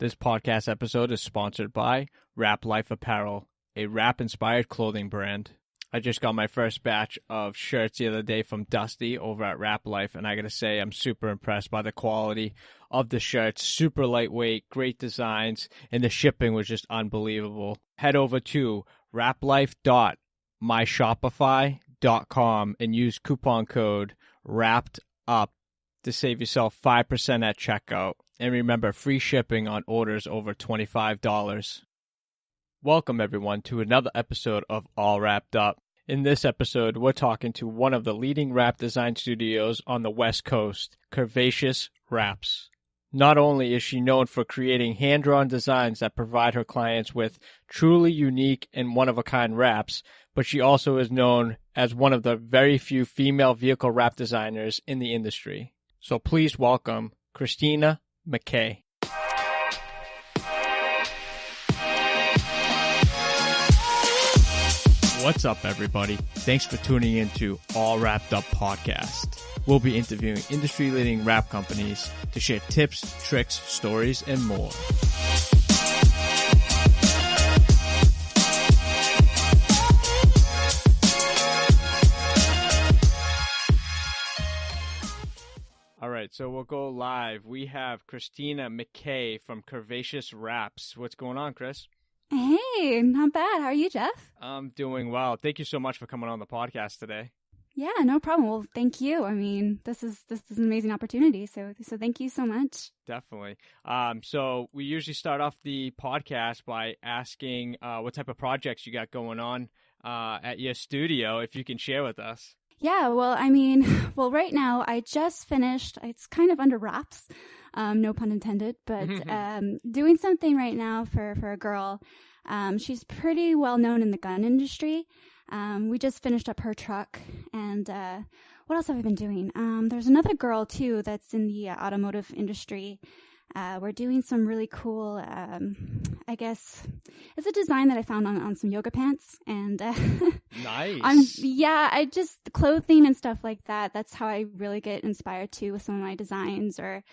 This podcast episode is sponsored by Wrap Life Apparel, a wrap-inspired clothing brand. I just got my first batch of shirts the other day from Dusty over at Wrap Life, and I gotta say I'm super impressed by the quality of the shirts. Super lightweight, great designs, and the shipping was just unbelievable. Head over to wraplife.myshopify.com and use coupon code WRAPPEDUP to save yourself 5% at checkout. And remember, free shipping on orders over $25. Welcome, everyone, to another episode of All Wrapped Up. In this episode, we're talking to one of the leading wrap design studios on the West Coast, Curvaceous Wraps. Not only is she known for creating hand-drawn designs that provide her clients with truly unique and one-of-a-kind wraps, but she also is known as one of the very few female vehicle wrap designers in the industry. So please welcome Christina McKay. What's up, everybody? Thanks for tuning in to All Wrapped Up podcast. We'll be interviewing industry-leading wrap companies to share tips, tricks, stories, and more. All right, so we'll go live. We have Christina McKay from Curvaceous Wraps. What's going on, Chris? Hey, not bad. How are you, Jeff? I'm doing well. Thank you so much for coming on the podcast today. Yeah, no problem. Well, thank you. I mean, this is an amazing opportunity. So thank you so much. Definitely. So we usually start off the podcast by asking what type of projects you got going on at your studio, if you can share with us. Yeah, well, right now I just finished, it's kind of under wraps, no pun intended, but doing something right now for a girl. She's pretty well known in the gun industry. We just finished up her truck, and what else have I been doing? There's another girl too that's in the automotive industry. We're doing some really cool, I guess it's a design that I found on some yoga pants, and nice. I just clothing and stuff like that. That's how I really get inspired too with some of my designs. Or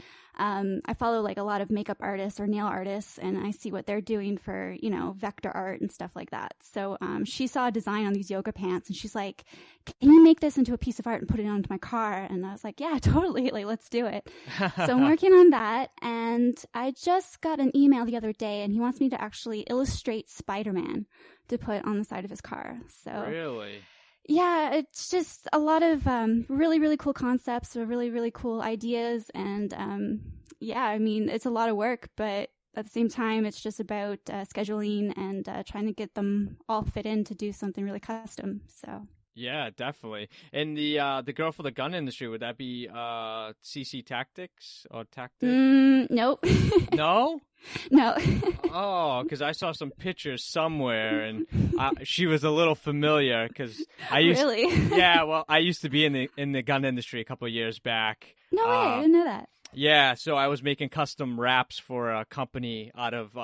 I follow like a lot of makeup artists or nail artists, and I see what they're doing for, vector art and stuff like that. So she saw a design on these yoga pants, and she's like, "Can you make this into a piece of art and put it onto my car?" And I was like, "Yeah, totally. Like, let's do it." So I'm working on that, and I just got an email the other day, and he wants me to actually illustrate Spider-Man to put on the side of his car. So really. Yeah, it's just a lot of really, really cool concepts or really, really cool ideas. And it's a lot of work, but at the same time, it's just about scheduling and trying to get them all fit in to do something really custom. So. Yeah, definitely. And the girl for the gun industry, would that be CC Tactics or Tactics? Nope. No? No. Oh, because I saw some pictures somewhere, and she was a little familiar because I used. Really? Yeah, well, I used to be in the gun industry a couple of years back. No way, I didn't know that. Yeah, so I was making custom wraps for a company out of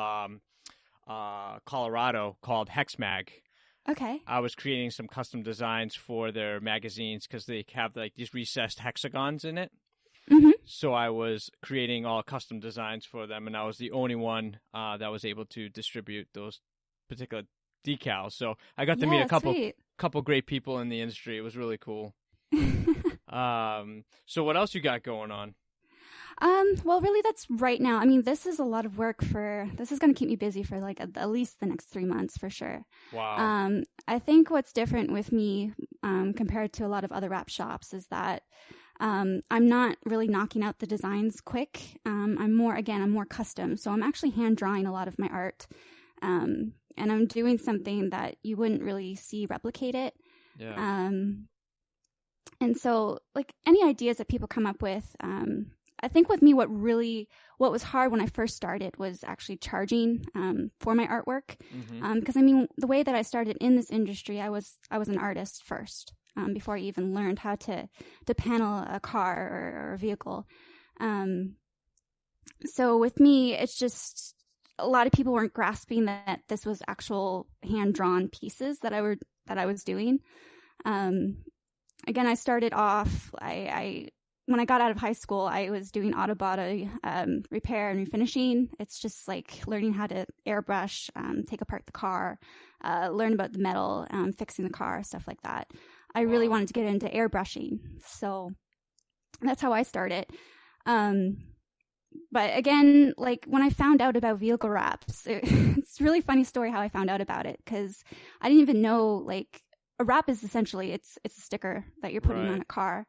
Colorado called HexMag. Okay. I was creating some custom designs for their magazines because they have like these recessed hexagons in it. Mm-hmm. So I was creating all custom designs for them, and I was the only one that was able to distribute those particular decals. So I got to meet a couple great people in the industry. It was really cool. So what else you got going on? Well, really, that's right now. This is a lot of work this is going to keep me busy for like at least the next 3 months for sure. Wow. I think what's different with me, compared to a lot of other wrap shops is that, I'm not really knocking out the designs quick. I'm more custom. So I'm actually hand drawing a lot of my art. And I'm doing something that you wouldn't really see replicate it. Yeah. And so like any ideas that people come up with, I think with me, what was hard when I first started was actually charging for my artwork. Because the way that I started in this industry, I was an artist first before I even learned how to panel a car or a vehicle. So with me, it's just a lot of people weren't grasping that this was actual hand drawn pieces that I was doing. Again, I started off. I when I got out of high school, I was doing auto body repair and refinishing. It's just like learning how to airbrush, take apart the car, learn about the metal, fixing the car, stuff like that. I really wanted to get into airbrushing. So that's how I started. But again, like when I found out about vehicle wraps, it's a really funny story how I found out about it, because I didn't even know, like, a wrap is essentially, it's a sticker that you're putting on a car.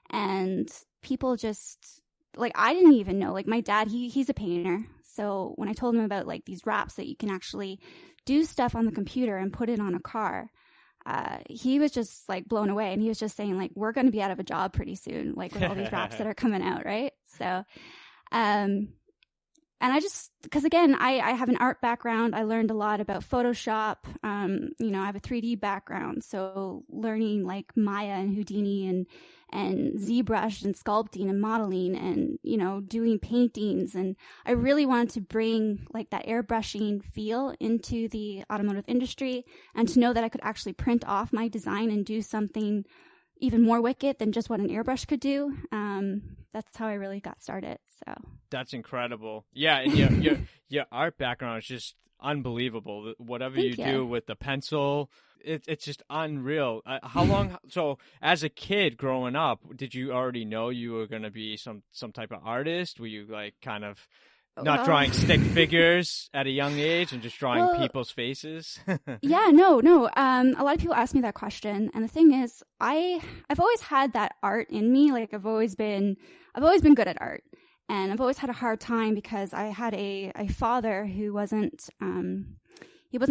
And people just, like, I didn't even know, like my dad, he's a painter. So when I told him about like these wraps that you can actually do stuff on the computer and put it on a car, he was just like blown away. And he was just saying, like, we're going to be out of a job pretty soon, like with all these wraps that are coming out. Right. So, and I just, because again, I have an art background. I learned a lot about Photoshop. You know, I have a 3D background. So learning like Maya and Houdini and ZBrush and sculpting and modeling and, you know, doing paintings. And I really wanted to bring like that airbrushing feel into the automotive industry, and to know that I could actually print off my design and do something even more wicked than just what an airbrush could do. That's how I really got started. So that's incredible. Yeah, and your art background is just unbelievable. Whatever you do with the pencil, it's just unreal. How long? So as a kid growing up, did you already know you were going to be some type of artist? Were you like kind of not drawing stick figures at a young age and just drawing people's faces? Yeah, no. A lot of people ask me that question, and the thing is, I've always had that art in me. Like I've always been good at art, and I've always had a hard time because I had a father who wasn't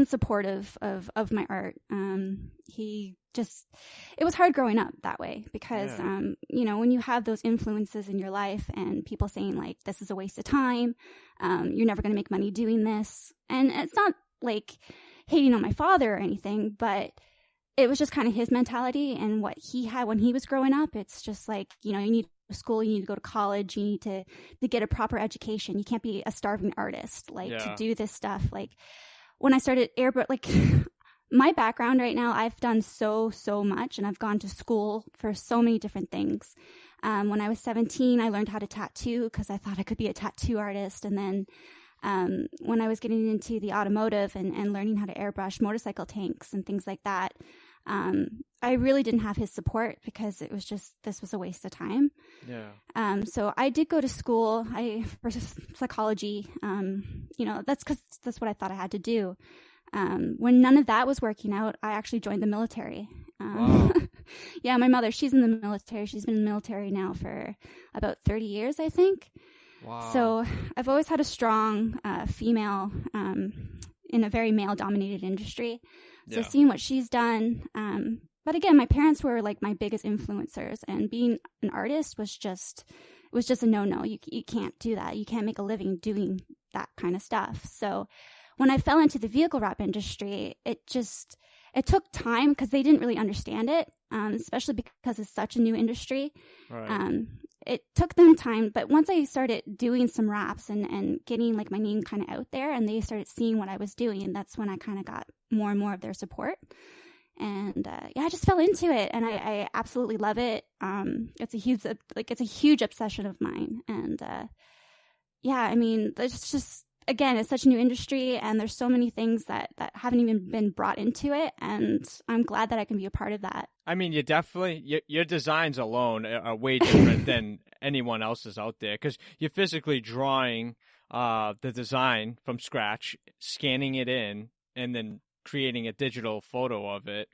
supportive of my art. It was hard growing up that way because, you know, when you have those influences in your life and people saying like, this is a waste of time, you're never going to make money doing this. And it's not like hating on my father or anything, but it was just kind of his mentality and what he had when he was growing up. It's just like, you know, you need to go to school, you need to go to college, you need to get a proper education. You can't be a starving artist, to do this stuff. Like when I started airbrush, like my background right now, I've done so much, and I've gone to school for so many different things. When I was 17, I learned how to tattoo because I thought I could be a tattoo artist. And then when I was getting into the automotive and learning how to airbrush motorcycle tanks and things like that, I really didn't have his support because it was just, this was a waste of time. Yeah. So I did go to school for psychology. You know, that's because that's what I thought I had to do. When none of that was working out, I actually joined the military. Wow. Yeah, my mother, she's in the military. She's been in the military now for about 30 years, I think. Wow. So I've always had a strong female in a very male-dominated industry. So seeing what she's done. But again, my parents were like my biggest influencers, and being an artist was just a no-no. You can't do that. You can't make a living doing that kind of stuff. So when I fell into the vehicle wrap industry, it took time because they didn't really understand it, especially because it's such a new industry. Right. It took them time, but once I started doing some wraps and getting like my name kind of out there, and they started seeing what I was doing, and that's when I kind of got more and more of their support. And I just fell into it, and I absolutely love it. It's a huge obsession of mine, and I mean, it's just, again, it's such a new industry, and there's so many things that haven't even been brought into it, and I'm glad that I can be a part of that. I mean, you definitely, your designs alone are way different than anyone else's out there, because you're physically drawing the design from scratch, scanning it in, and then creating a digital photo of it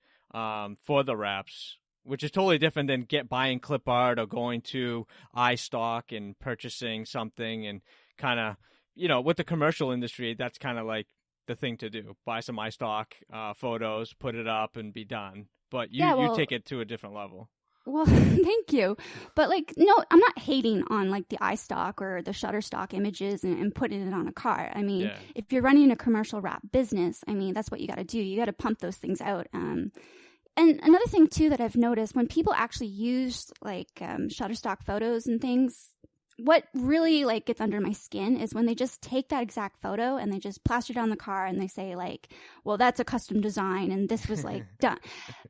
for the wraps, which is totally different than buying clip art or going to iStock and purchasing something and kind of, you know, with the commercial industry, that's kind of like the thing to do. Buy some iStock photos, put it up, and be done. But you take it to a different level. Well, thank you. But like, no, I'm not hating on like the iStock or the Shutterstock images and putting it on a car. I mean, if you're running a commercial wrap business, I mean, that's what you got to do. You got to pump those things out. And another thing too that I've noticed, when people actually use like Shutterstock photos and things, what really like gets under my skin is when they just take that exact photo and they just plaster it on the car and they say like, well, that's a custom design and this was like done.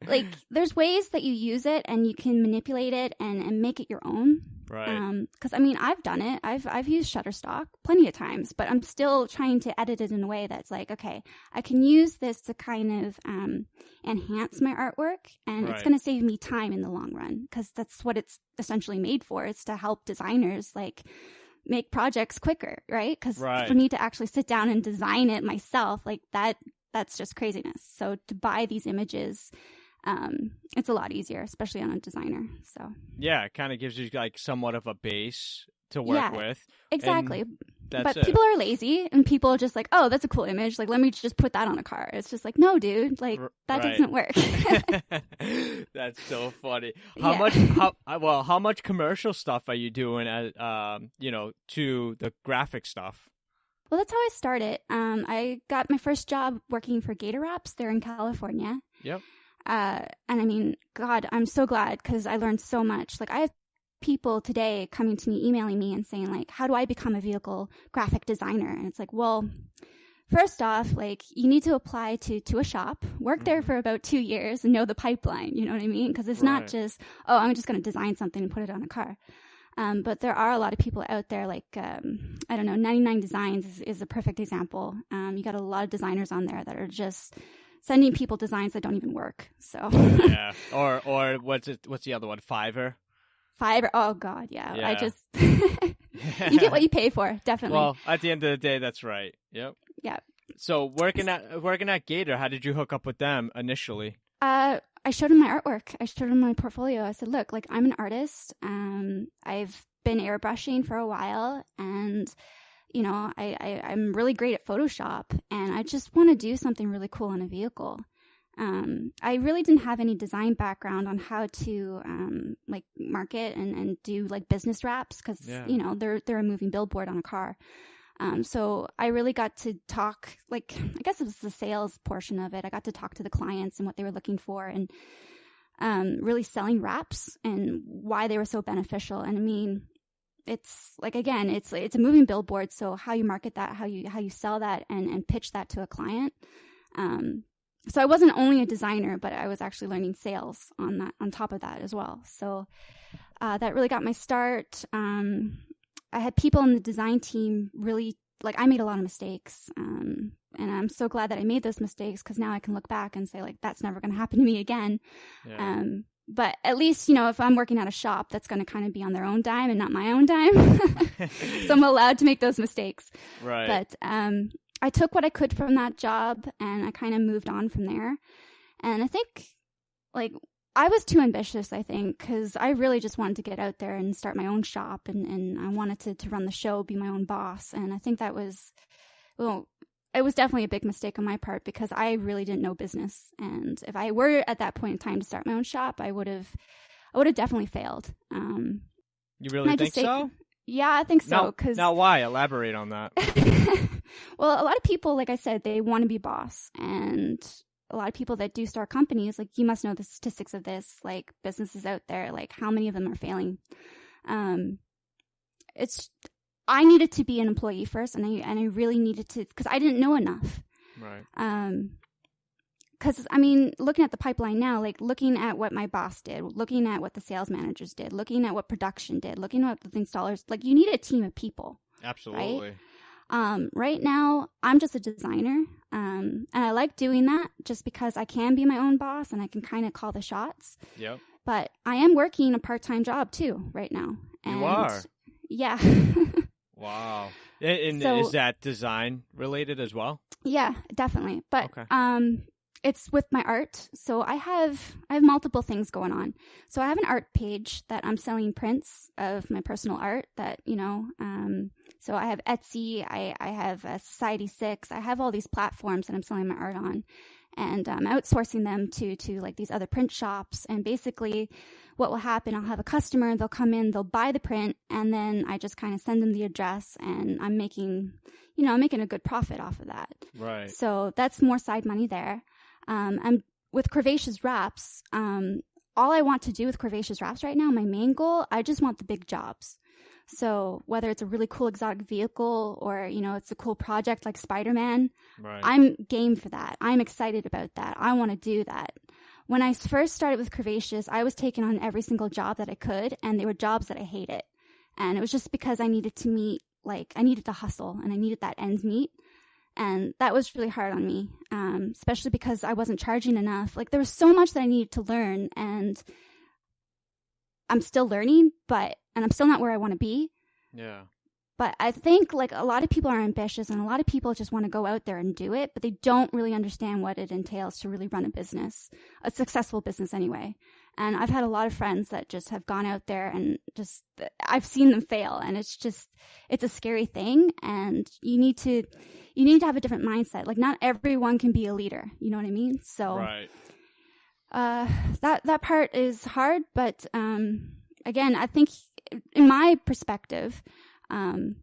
Like there's ways that you use it and you can manipulate it and make it your own. Right. Because I mean, I've done it. I've used Shutterstock plenty of times, but I'm still trying to edit it in a way that's like, okay, I can use this to kind of enhance my artwork, and it's going to save me time in the long run, because that's what it's essentially made for. It's to help designers like make projects quicker, right? Because for me to actually sit down and design it myself, like that's just craziness. So to buy these images, it's a lot easier, especially on a designer. So yeah, it kind of gives you like somewhat of a base to work with. Exactly. But people are lazy, and people are just like, oh, that's a cool image. Like, let me just put that on a car. It's just like, no, dude, like that doesn't work. That's so funny. How much commercial stuff are you doing as, to the graphic stuff? Well, that's how I started. I got my first job working for Gator Wraps. They're in California. Yep. And I mean, God, I'm so glad, because I learned so much. Like, I have people today coming to me, emailing me and saying like, how do I become a vehicle graphic designer? And it's like, well, first off, like, you need to apply to a shop, work there for about 2 years, and know the pipeline. You know what I mean? Because it's not just, oh, I'm just going to design something and put it on a car. But there are a lot of people out there, like, I don't know, 99 Designs is a perfect example. You got a lot of designers on there that are just sending people designs that don't even work. So yeah, or what's the other one? Fiverr. Oh God, yeah. I just you get what you pay for, definitely. Well, at the end of the day, that's right. Yep. Yeah. So working at Gator, how did you hook up with them initially? I showed them my artwork. I showed them my portfolio. I said, look, like, I'm an artist. I've been airbrushing for a while, and you know, I'm really great at Photoshop, and I just want to do something really cool in a vehicle. I really didn't have any design background on how to like market and do like business wraps, because you know, they're a moving billboard on a car. So I really got to talk, like, I guess it was the sales portion of it. I got to talk to the clients and what they were looking for, and really selling wraps and why they were so beneficial. And I mean, it's like, again, it's a moving billboard. So how you market that, how you sell that and pitch that to a client. So I wasn't only a designer, but I was actually learning sales on top of that as well. So that really got my start. I had people in the design team really, like, I made a lot of mistakes. And I'm so glad that I made those mistakes, because now I can look back and say, like, that's never going to happen to me again. Yeah. But at least, you know, if I'm working at a shop, that's going to kind of be on their own dime and not my own dime. So I'm allowed to make those mistakes. Right. But I took what I could from that job, and I kind of moved on from there. And I think, like, I was too ambitious, I think, because I really just wanted to get out there and start my own shop, and I wanted to run the show, be my own boss. And I think that was, well, it was definitely a big mistake on my part, because I really didn't know business. And if I were at that point in time to start my own shop, I would have definitely failed. You really think so? Yeah, I think so. Now why? Elaborate on that. Well, a lot of people, like I said, they want to be boss. And a lot of people that do start companies, like, you must know the statistics of this, like, businesses out there, like, how many of them are failing. I needed to be an employee first, and I really needed to, because I didn't know enough. Right. Because, I mean, looking at the pipeline now, like, looking at what my boss did, looking at what the sales managers did, looking at what production did, looking at what the installers, like, you need a team of people. Absolutely. Right? Right now, I'm just a designer, and I like doing that just because I can be my own boss and I can kind of call the shots. Yep. But I am working a part-time job too right now. You are? Yeah. Wow. And so, is that design related as well? Yeah, definitely. But okay. It's with my art. So I have multiple things going on. So I have an art page that I'm selling prints of my personal art that, you know, so I have Etsy, I have Society6, I have all these platforms that I'm selling my art on, and I'm outsourcing them to like these other print shops. And basically what will happen, I'll have a customer, they'll come in, they'll buy the print, and then I just kind of send them the address, and I'm making a good profit off of that. Right. So that's more side money there. I'm with Curvaceous Wraps. All I want to do with Curvaceous Wraps right now, my main goal, I just want the big jobs. So whether it's a really cool exotic vehicle or, you know, it's a cool project like Spider-Man, right. I'm game for that. I'm excited about that. I want to do that. When I first started with Curvaceous, I was taking on every single job that I could, and they were jobs that I hated. And it was just because I needed to hustle and I needed that ends meet. And that was really hard on me, especially because I wasn't charging enough. Like, there was so much that I needed to learn, and I'm still learning, and I'm still not where I want to be. Yeah. But I think, like, a lot of people are ambitious, and a lot of people just want to go out there and do it, but they don't really understand what it entails to really run a business, a successful business anyway. And I've had a lot of friends that just have gone out there and I've seen them fail, and it's a scary thing, and you need to have a different mindset. Like, not everyone can be a leader, you know what I mean? So right. That part is hard, but again, I think in my perspective, you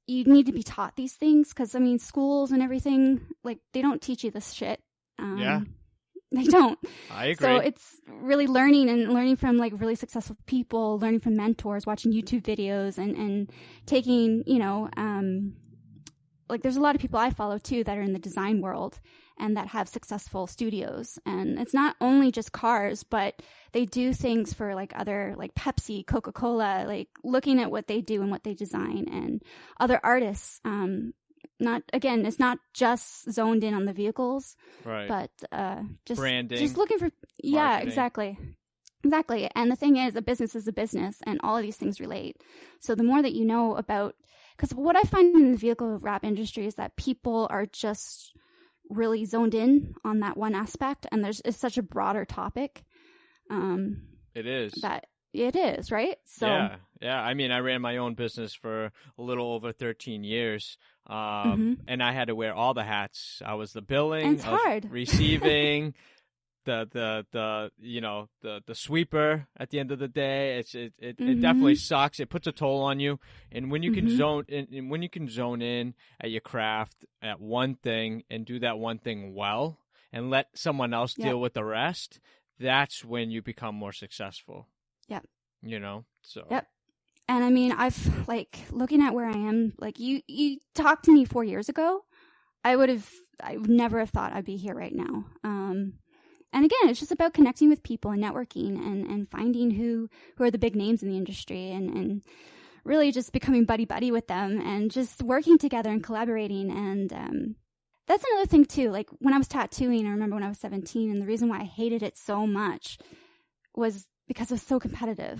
need to be taught these things, because I mean, schools and everything, like, they don't teach you this shit. Yeah. They don't. I agree. So it's really learning from like really successful people, learning from mentors, watching YouTube videos, and taking, like, there's a lot of people I follow too that are in the design world and that have successful studios. And it's not only just cars, but they do things for like other, like Pepsi, Coca-Cola, like looking at what they do and what they design, and other artists. It's not just zoned in on the vehicles, right? But just branding, just looking for, yeah, exactly. And the thing is, a business is a business, and all of these things relate. So the more that you know about, because what I find in the vehicle wrap industry is that people are just really zoned in on that one aspect, and it's such a broader topic. It is. That it is, right? So yeah. I mean, I ran my own business for a little over 13 years, and I had to wear all the hats. I was the billing, and it's hard. Receiving, the sweeper at the end of the day. It definitely sucks. It puts a toll on you. And when you can zone in at your craft at one thing and do that one thing well, and let someone else deal with the rest, that's when you become more successful. Yep. So. Yep. And I mean, I've, like, looking at where I am, like, you talked to me 4 years ago, I would never have thought I'd be here right now. And again, it's just about connecting with people and networking and finding who are the big names in the industry, and really just becoming buddy with them and just working together and collaborating. And that's another thing too. Like, when I was tattooing, I remember when I was 17, and the reason why I hated it so much was because it was so competitive.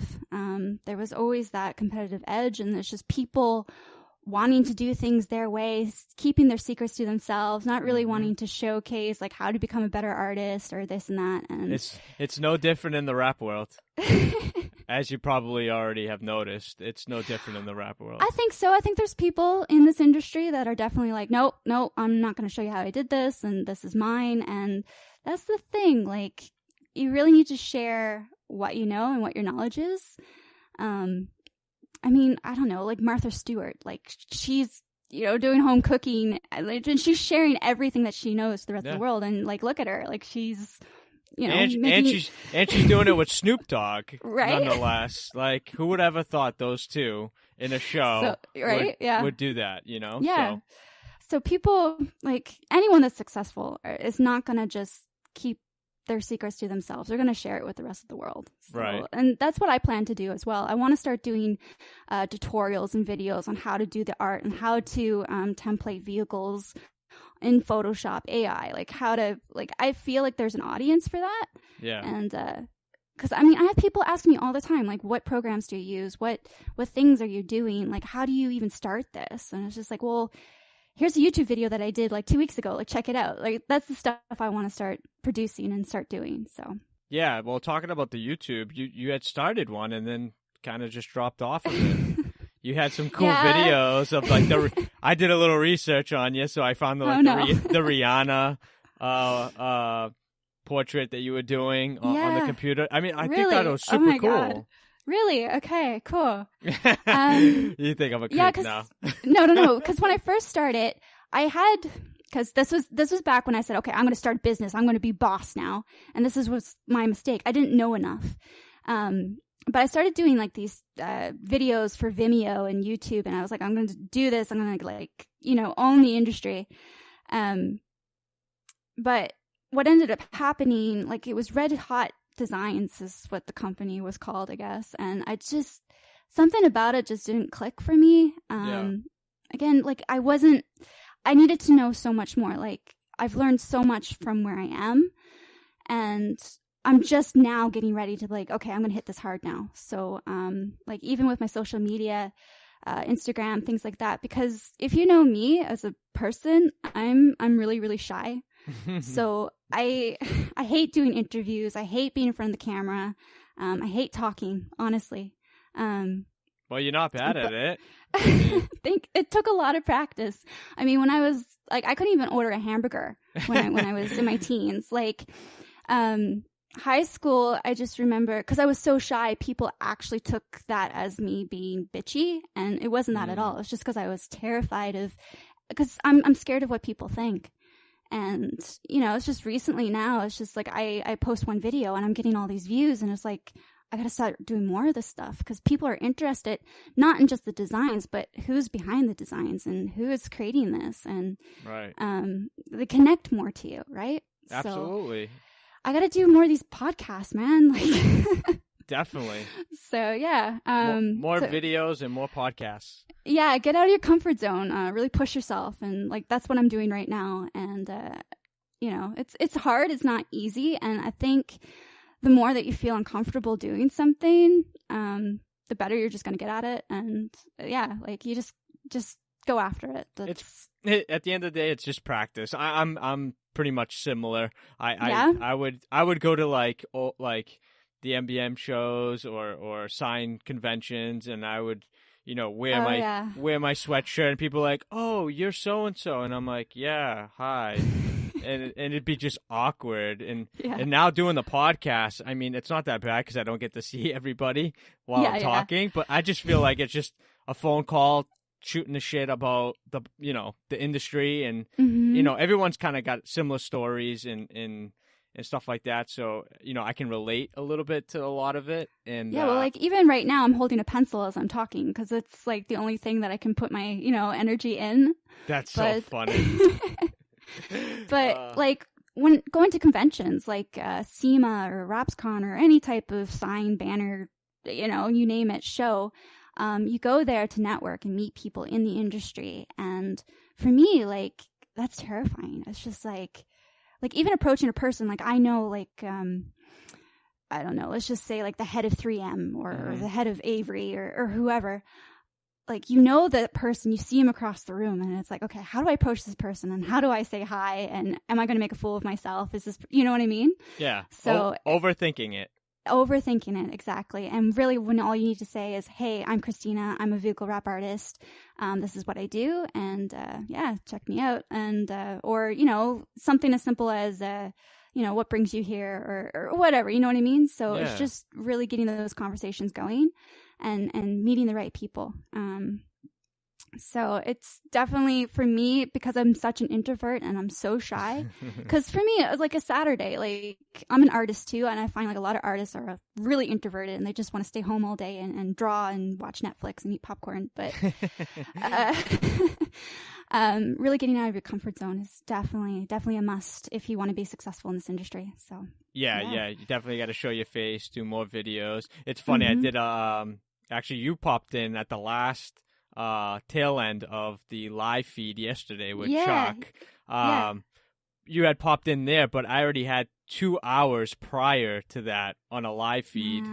There was always that competitive edge, and there's just people wanting to do things their way, keeping their secrets to themselves, not really wanting to showcase like how to become a better artist or this and that. And it's no different in the rap world. As you probably already have noticed, it's no different in the rap world. I think so. I think there's people in this industry that are definitely like, no, I'm not going to show you how I did this, and this is mine. And that's the thing. Like, you really need to share what you know and what your knowledge is. I mean, I don't know, like Martha Stewart, like, she's, doing home cooking, and she's sharing everything that she knows to the rest of the world. And like, look at her, like, she's, and she's doing it with Snoop Dogg, right? Nonetheless, like, who would ever thought those two in a show, would do that, Yeah. So people, like, anyone that's successful is not going to just keep their secrets to themselves. They're going to share it with the rest of the world. So, right. And that's what I plan to do as well. I want to start doing tutorials and videos on how to do the art and how to template vehicles in Photoshop, AI, like how to, like, I feel like there's an audience for that. Yeah. And because I mean, I have people ask me all the time, like, what programs do you use? What things are you doing? Like, how do you even start this? And it's just like, well, here's a YouTube video that I did like 2 weeks ago. Like, check it out. Like, that's the stuff I want to start producing and start doing. So. Yeah. Well, talking about the YouTube, you had started one and then kind of just dropped off of it. You had some cool videos of like I did a little research on you, so I found the Rihanna portrait that you were doing on the computer. I mean, I think that was super cool. God. Really? Okay, cool. You think I'm a creep now? No. Because when I first started, because this was back when I said, okay, I'm going to start business. I'm going to be boss now. And this was my mistake. I didn't know enough. But I started doing like these videos for Vimeo and YouTube, and I was like, I'm going to do this. I'm going to like, own the industry. But what ended up happening, like, it was Red Hot Designs is what the company was called, I guess. And something about it just didn't click for me. Again, like I needed to know so much more. Like I've learned so much from where I am, and I'm just now getting ready to like, okay, I'm going to hit this hard now. So, like even with my social media, Instagram, things like that, because if you know me as a person, I'm really, really shy. So I hate doing interviews. I hate being in front of the camera. I hate talking, honestly. Well, you're not bad at it. I think it took a lot of practice. I mean, when I was like, I couldn't even order a hamburger when I was in my teens. Like, high school, I just remember, because I was so shy, people actually took that as me being bitchy, and it wasn't that at all. It was just because I was terrified because I'm scared of what people think. And, you know, it's just recently now, it's just like I post one video and I'm getting all these views, and it's like, I got to start doing more of this stuff because people are interested not in just the designs, but who's behind the designs and who is creating this, and right. They connect more to you, right? Absolutely. So, I got to do more of these podcasts, man. Like, definitely. So yeah, more videos and more podcasts. Yeah, get out of your comfort zone. Really push yourself, and like that's what I'm doing right now. And you know, it's hard. It's not easy, and I think the more that you feel uncomfortable doing something, the better you're just gonna get at it. And yeah, like you just go after it. At the end of the day, it's just practice. I'm pretty much similar. I would go to like the MBM shows or sign conventions, and I would, you know, wear my sweatshirt, and people are like, "Oh, you're so and so," and I'm like, "Yeah, hi." And it'd be just awkward. And now doing the podcast, I mean, it's not that bad because I don't get to see everybody while I'm talking, but I just feel like it's just a phone call, shooting the shit about the industry, and you know, everyone's kind of got similar stories and stuff like that, so you know, I can relate a little bit to a lot of it. And well, like even right now I'm holding a pencil as I'm talking because it's like the only thing that I can put my, you know, energy in. That's so funny. But like when going to conventions like SEMA or RapsCon or any type of sign, banner, you know, you name it, show, you go there to network and meet people in the industry. And for me, like, that's terrifying. It's just like even approaching a person, like I know, like, I don't know, let's just say like the head of 3M or the head of Avery or whoever, like, you know, the person, you see him across the room, and it's like, okay, how do I approach this person, and how do I say hi, and am I going to make a fool of myself? Is this, you know what I mean? Yeah. So overthinking it, exactly. And really, when all you need to say is, hey, I'm Christina, I'm a vehicle wrap artist, this is what I do, and check me out. And or, you know, something as simple as you know, what brings you here, or whatever, you know what I mean? So it's just really getting those conversations going and meeting the right people. So it's definitely, for me, because I'm such an introvert and I'm so shy, because for me, it was like a Saturday. Like, I'm an artist too, and I find like a lot of artists are really introverted and they just want to stay home all day and draw and watch Netflix and eat popcorn. But really getting out of your comfort zone is definitely a must if you want to be successful in this industry. So yeah, you definitely got to show your face, do more videos. It's funny, I did actually, you popped in at the last tail end of the live feed yesterday with Chuck. You had popped in there, but I already had 2 hours prior to that on a live feed.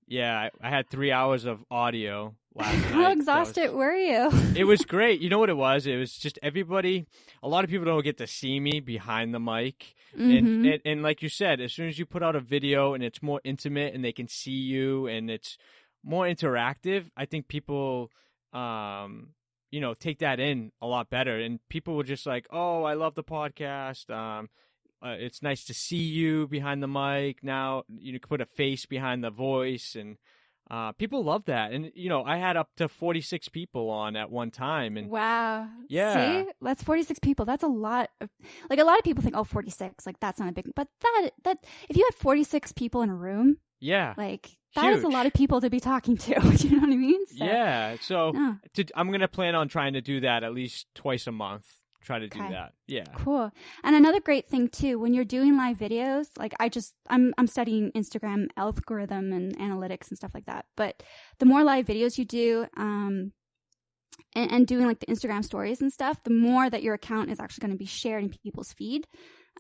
Yeah, I had 3 hours of audio last night. How exhausted were you? It was great. You know what it was? It was just everybody, a lot of people don't get to see me behind the mic. And like you said, as soon as you put out a video and it's more intimate and they can see you and it's more interactive, I think people you know, take that in a lot better, and people were just like, "Oh, I love the podcast. It's nice to see you behind the mic. Now you can put a face behind the voice," and people love that. And you know, I had up to 46 people on at one time. And wow, yeah, see, that's 46 people. That's a lot. Like, a lot of people think, "Oh, 46, like that's not a big," but that if you had 46 people in a room, like, that is a lot of people to be talking to. You know what I mean? So, yeah. So I'm going to plan on trying to do that at least twice a month. try to do that. Yeah. Cool. And another great thing too, when you're doing live videos, like I'm studying Instagram algorithm and analytics and stuff like that. But the more live videos you do, and doing like the Instagram stories and stuff, the more that your account is actually going to be shared in people's feed.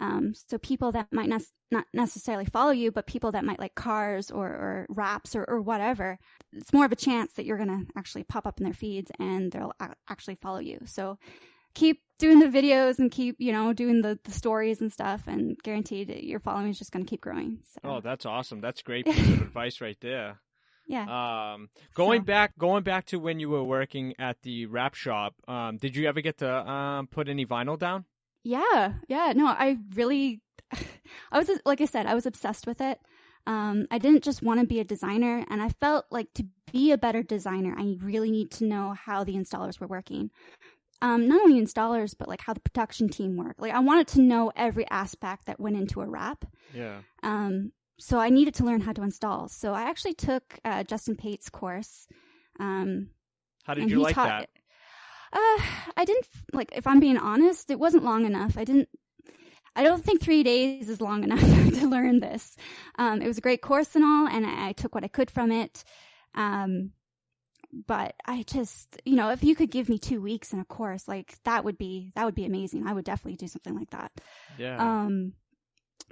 So people that might not necessarily follow you, but people that might like cars or wraps or whatever, it's more of a chance that you're going to actually pop up in their feeds and they'll actually follow you. So keep doing the videos and keep, doing the stories and stuff, and guaranteed your following is just going to keep growing. So. Oh, that's awesome. That's great piece of advice right there. Yeah. Going back to when you were working at the wrap shop, did you ever get to put any vinyl down? Yeah. No, I was, like I said, I was obsessed with it. I didn't just want to be a designer, and I felt like to be a better designer, I really need to know how the installers were working. Not only installers, but like how the production team worked. Like I wanted to know every aspect that went into a wrap. Yeah. So I needed to learn how to install. So I actually took Justin Pate's course. How did you like that? I didn't, like, if I'm being honest, it wasn't long enough. I don't think 3 days is long enough to learn this. It was a great course and all, and I took what I could from it. But I just, if you could give me 2 weeks in a course, like that would be amazing. I would definitely do something like that. Yeah.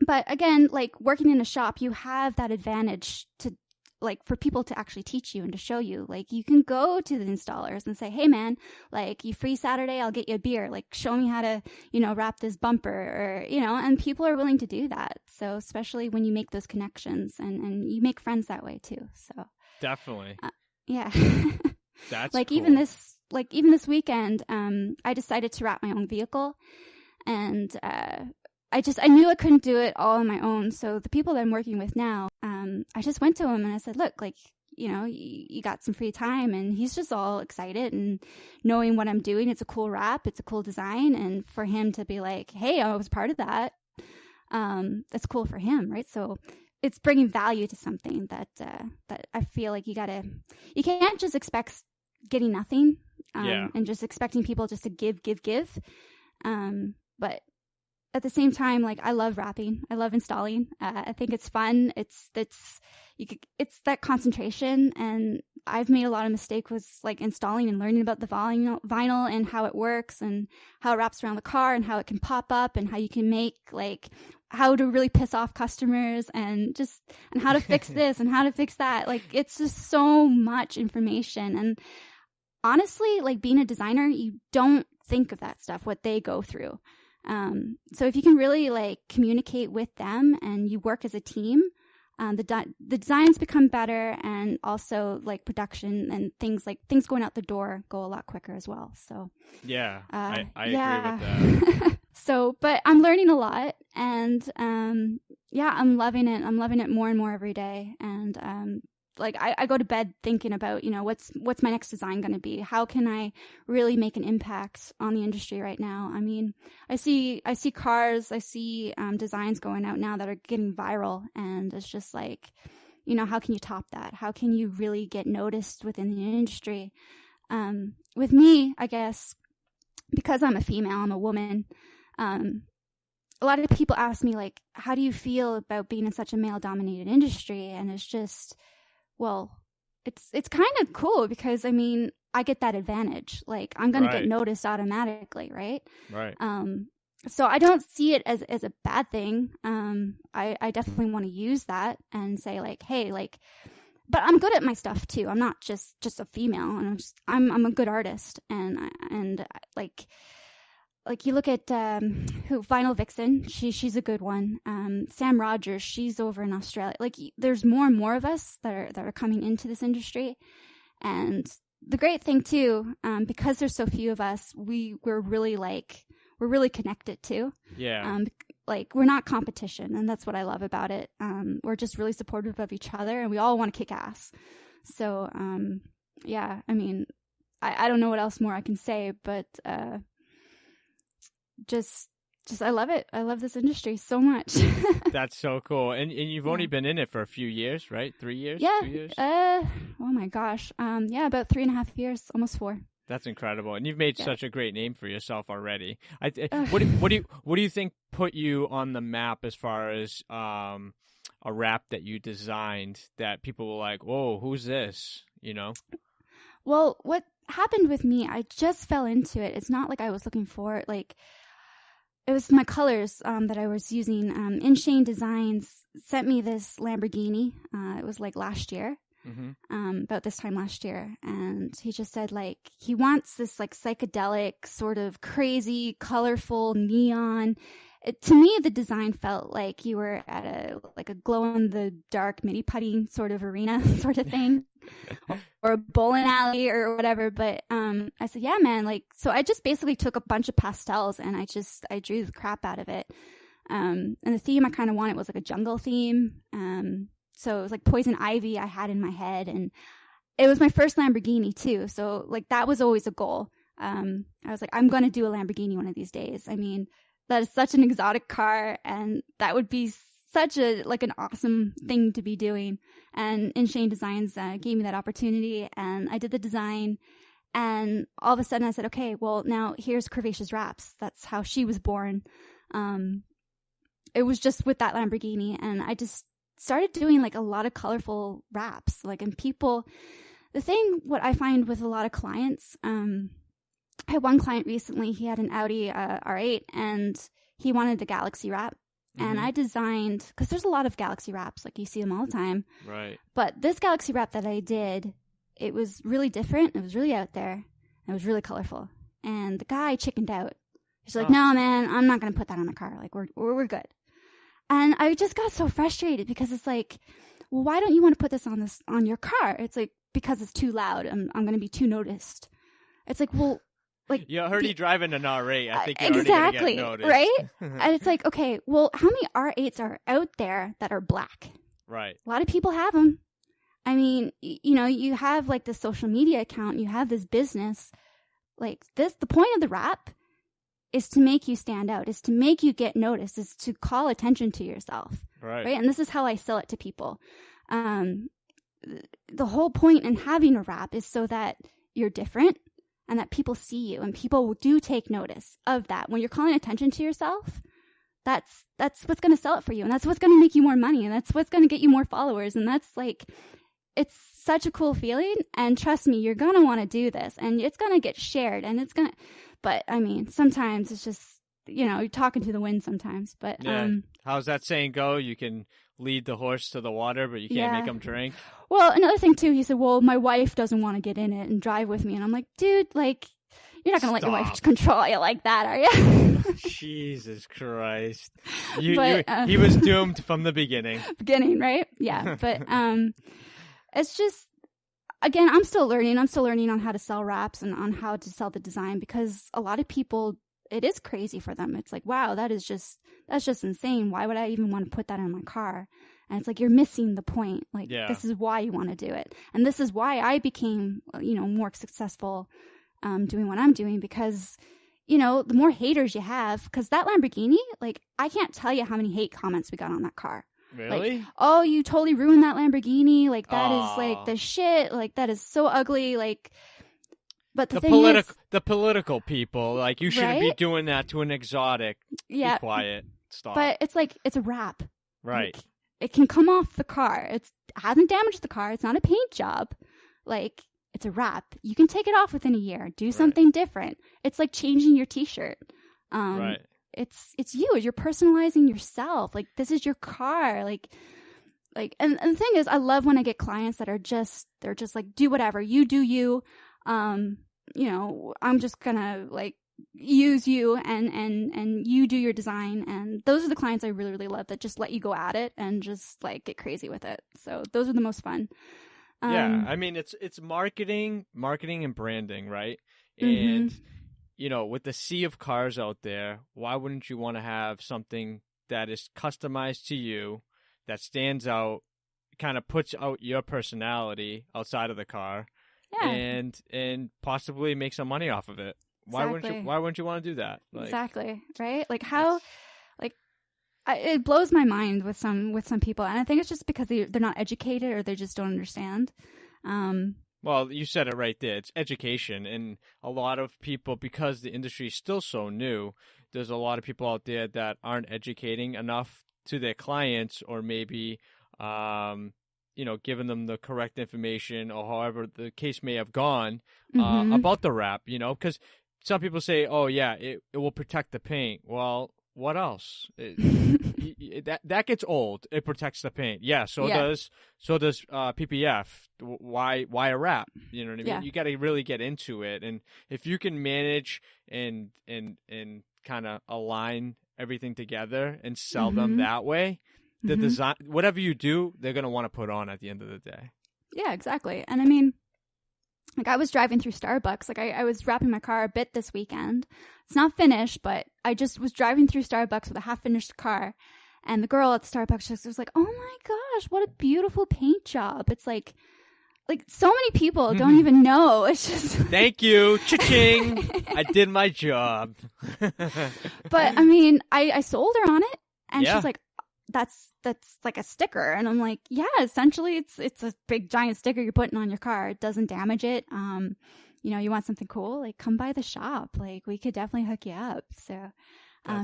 But again, like working in a shop, you have that advantage to, like, for people to actually teach you and to show you. Like, you can go to the installers and say, hey man, like, you free Saturday, I'll get you a beer. Like, show me how to, wrap this bumper, or, and people are willing to do that. So especially when you make those connections, and you make friends that way too. So definitely. Yeah. That's like, cool. even this weekend, I decided to wrap my own vehicle, and, I knew I couldn't do it all on my own. So the people that I'm working with now, I just went to him and I said, look, like, you got some free time. And he's just all excited and knowing what I'm doing. It's a cool wrap. It's a cool design. And for him to be like, hey, I was part of that. That's cool for him. Right. So it's bringing value to something that I feel like you can't just expect getting nothing, and just expecting people just to give. But at the same time, like, I love wrapping. I love installing. I think it's fun. It's that concentration. And I've made a lot of mistakes with like installing and learning about the vinyl and how it works and how it wraps around the car and how it can pop up and how you can make, like, how to really piss off customers and how to fix this and how to fix that. Like, it's just so much information. And honestly, like, being a designer, you don't think of that stuff, what they go through. So if you can really, like, communicate with them and you work as a team, the designs become better, and also like production and things going out the door go a lot quicker as well. So yeah, I agree with that. So, but I'm learning a lot, and I'm loving it. I'm loving it more and more every day. And like, I go to bed thinking about, what's my next design going to be? How can I really make an impact on the industry right now? I mean, I see cars, I see designs going out now that are getting viral, and it's just like, how can you top that? How can you really get noticed within the industry? With me, I guess, because I'm a female, I'm a woman, a lot of people ask me, like, how do you feel about being in such a male-dominated industry? And it's just, well, it's kind of cool because, I mean, I get that advantage. Like, I'm going to get noticed automatically, right? Right. So I don't see it as a bad thing. I definitely want to use that and say, like, hey, like, but I'm good at my stuff too. I'm not just a female, and I'm a good artist, and like you look at Vinyl Vixen, she's a good one. Sam Rogers, she's over in Australia. Like, there's more and more of us that are coming into this industry, and the great thing too, because there's so few of us, we're really connected too. Yeah. Like, we're not competition, and that's what I love about it. We're just really supportive of each other, and we all want to kick ass. So yeah, I mean, I don't know what else more I can say, but just I love it. I love this industry so much. That's so cool. And you've only been in it for a few years, right? 3 years? Yeah. 2 years? Oh my gosh. Yeah, about 3.5 years, almost 4. That's incredible, and you've made Yeah. such a great name for yourself already. What do you think put you on the map as far as a wrap that you designed that people were like, "Whoa, who's this?" You know? Well, what happened with me, I just fell into it. It's not like I was looking for it. Like, it was my colors that I was using. InShane Designs sent me this Lamborghini. It was like last year. About this time last year, and he just said like he wants this like psychedelic sort of crazy colorful neon. To me, the design felt like you were at a glow in the dark mini putting sort of arena sort of thing, or a bowling alley or whatever. But I said, yeah, man. Like, so I just basically took a bunch of pastels and I drew the crap out of it. And the theme I kind of wanted was like a jungle theme. So it was like poison ivy I had in my head, and it was my first Lamborghini too. So like that was always a goal. I was like, I'm going to do a Lamborghini one of these days. I mean, that is such an exotic car, and that would be such a like an awesome thing to be doing. And InShane Designs gave me that opportunity, and I did the design. And all of a sudden I said, okay, well now here's Curvaceous Wraps. That's how she was born. It was just with that Lamborghini, and I just started doing like a lot of colorful wraps. Like, and people, what I find with a lot of clients, I had one client recently, he had an Audi R8 and he wanted the Galaxy wrap. And I designed, because there's a lot of Galaxy wraps, like you see them all the time. Right. But this Galaxy wrap that I did, it was really different. It was really out there. And it was really colorful. And the guy chickened out. He's like, no, man, I'm not going to put that on the car. Like, we're good. And I just got so frustrated because it's like, well, why don't you want to put this on your car? It's like, because it's too loud. I'm going to be too noticed. It's like, well, like, yeah, I heard you driving an R8. I think you're exactly, already gonna get noticed. Right? And it's like, okay, well, how many R8s are out there that are black? Right. A lot of people have them. I mean, you know, you have like this social media account, you have this business, like this. The point of the wrap is to make you stand out, is to make you get noticed, is to call attention to yourself. Right. And this is how I sell it to people. The whole point in having a wrap is so that you're different and that people see you, and people do take notice of that. When you're calling attention to yourself, that's what's going to sell it for you. And that's what's going to make you more money. And that's what's going to get you more followers. And that's like, it's such a cool feeling. And trust me, you're going to want to do this, and it's going to get shared, and it's going to, but I mean, sometimes it's just, you know, you're talking to the wind sometimes, but, yeah. How's that saying go? You can lead the horse to the water, but you can't make them drink. Well, another thing too, he said, well, my wife doesn't want to get in it and drive with me. And I'm like, dude, like, you're not going to let your wife control you like that, are you? Jesus Christ. He was doomed from the beginning. Right? Yeah. But it's just, again, I'm still learning on how to sell wraps and on how to sell the design, because a lot of people, it is crazy for them. It's like, wow, that's just insane. Why would I even want to put that in my car? And it's like, you're missing the point. Like, This is why you want to do it. And this is why I became, you know, more successful doing what I'm doing, because, you know, the more haters you have, because that Lamborghini, like, I can't tell you how many hate comments we got on that car. Really? Like, oh, you totally ruined that Lamborghini. Like, that is like the shit. Like, that is so ugly. Like, but the thing is, the political people, like, you shouldn't be doing that to an exotic. Yeah. Be quiet. Stop. But it's like, it's a wrap. Right. Like, it can come off the car. It hasn't damaged the car. It's not a paint job. Like, it's a wrap. You can take it off within a year. Do something different. It's like changing your t-shirt. Right. It's you. You're personalizing yourself. Like, this is your car. Like, and the thing is, I love when I get clients that they're just like, do whatever. You do you. You know, I'm just gonna like use you and you do your design. And those are the clients I really, really love, that just let you go at it and just like get crazy with it. So those are the most fun. Yeah, I mean, it's marketing and branding, right? And you know, with the sea of cars out there, why wouldn't you want to have something that is customized to you, that stands out, kind of puts out your personality outside of the car, and possibly make some money off of it? Exactly. Why wouldn't you want to do that? Like, exactly, right? Like, how, like, it blows my mind with some people, and I think it's just because they're not educated, or they just don't understand. Well, you said it right there. It's education. And a lot of people, because the industry is still so new, there's a lot of people out there that aren't educating enough to their clients, or maybe, giving them the correct information, or however the case may have gone, about the wrap, because some people say, oh, yeah, it will protect the paint. Well, what else? That gets old. It protects the paint. Yeah, so does PPF. Why a wrap? You know what I mean? Yeah. You got to really get into it, and if you can manage and kind of align everything together and sell them that way, the design, whatever you do, they're gonna want to put on at the end of the day. Yeah, exactly. And I mean, like, I was driving through Starbucks. Like, I was wrapping my car a bit this weekend. It's not finished, but I just was driving through Starbucks with a half-finished car. And the girl at the Starbucks just was like, oh my gosh, what a beautiful paint job. It's like so many people don't even know. It's just... Thank you. Cha-ching. I did my job. But, I mean, I sold her on it. And she's like, that's like a sticker. And I'm like, yeah, essentially it's a big giant sticker you're putting on your car. It doesn't damage it. You want something cool, like, come by the shop. Like, we could definitely hook you up. So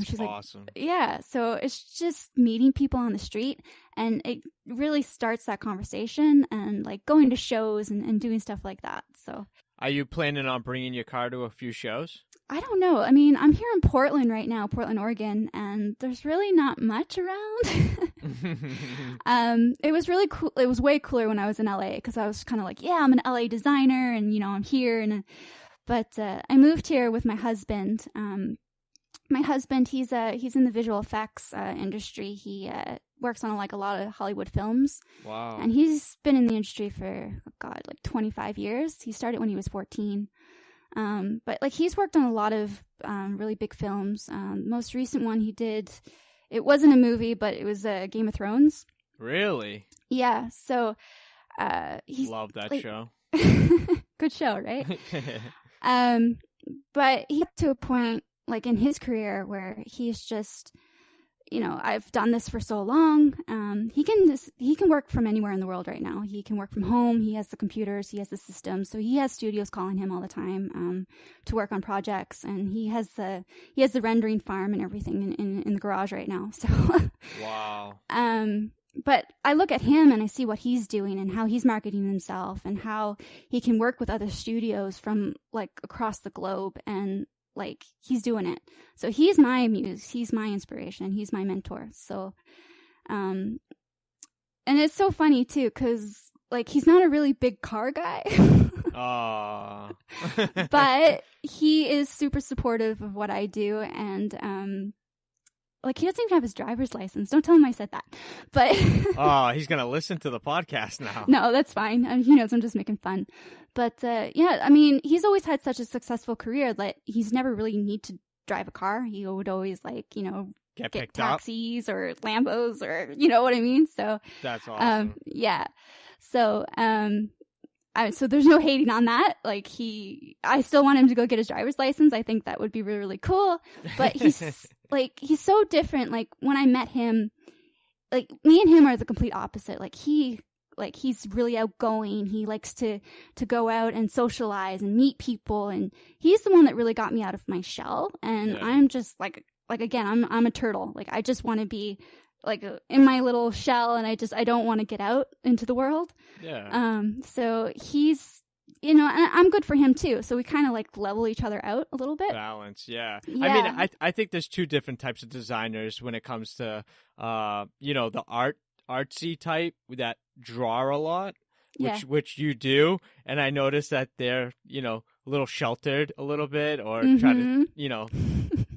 she's awesome. Like, yeah. So it's just meeting people on the street, and it really starts that conversation, and like going to shows and doing stuff like that. So are you planning on bringing your car to a few shows? I don't know. I mean, I'm here in Portland right now, Portland, Oregon, and there's really not much around. It was really cool. It was way cooler when I was in LA, because I was kind of like, yeah, I'm an LA designer, and I'm here. But I moved here with my husband. My husband, he's in the visual effects industry. He works on a lot of Hollywood films. Wow. And he's been in the industry for, 25 years. He started when he was 14. But he's worked on a lot of really big films. Most recent one he did, it wasn't a movie, but it was Game of Thrones. Really? Yeah. So he's love that show. Good show, right? But he got to a point in his career where he's just, I've done this for so long. He can work from anywhere in the world right now. He can work from home. He has the computers. He has the systems. So he has studios calling him all the time to work on projects. And he has the rendering farm and everything in the garage right now. So wow. But I look at him and I see what he's doing and how he's marketing himself and how he can work with other studios from across the globe, and he's doing it. So he's my muse. He's my inspiration. He's my mentor. So, and it's so funny too, because he's not a really big car guy. But he is super supportive of what I do. And, he doesn't even have his driver's license. Don't tell him I said that. But he's going to listen to the podcast now. No, that's fine. He knows I'm just making fun. But yeah, I mean, he's always had such a successful career that he's never really need to drive a car. He would always get taxis or Lambos, or you know what I mean? So that's awesome. Yeah. So so there's no hating on that. I still want him to go get his driver's license. I think that would be really, really cool. But he's he's so different. When I met him, me and him are the complete opposite. He's really outgoing. He likes to go out and socialize and meet people. And he's the one that really got me out of my shell. And yeah. I'm just again, I'm a turtle. I just want to be in my little shell, and I don't want to get out into the world. Yeah. So he's, and I'm good for him too. So we kind of level each other out a little bit. Balance. Yeah. I mean, I think there's two different types of designers when it comes to, the artsy type that draw a lot, which you do. And I noticed that they're, a little sheltered a little bit, or try to,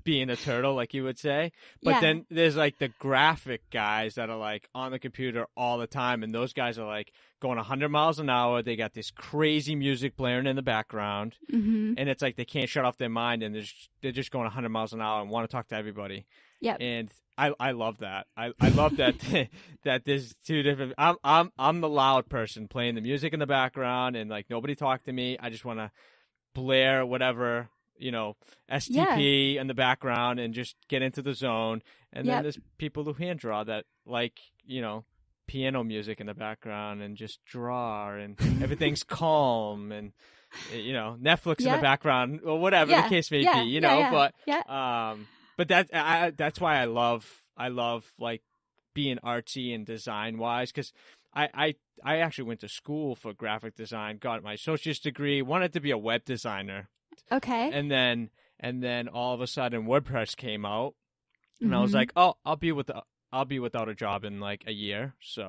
being a turtle, like you would say. But then there's the graphic guys that are on the computer all the time, and those guys are going 100 miles an hour. They got this crazy music blaring in the background, and it's they can't shut off their mind, and they're just going 100 miles an hour and want to talk to everybody. Yeah. And I love that. I love that that there's two different. I'm the loud person playing the music in the background, and nobody talk to me. I just want to blare whatever, STP in the background and just get into the zone. And then there's people who hand draw that piano music in the background and just draw, and everything's calm, and Netflix in the background, or whatever the case may be, but that's why I love like being artsy and design wise, because I actually went to school for graphic design, got my associate's degree, wanted to be a web designer. Okay. And then all of a sudden WordPress came out, and I was like, oh, I'll be without a job in like a year, so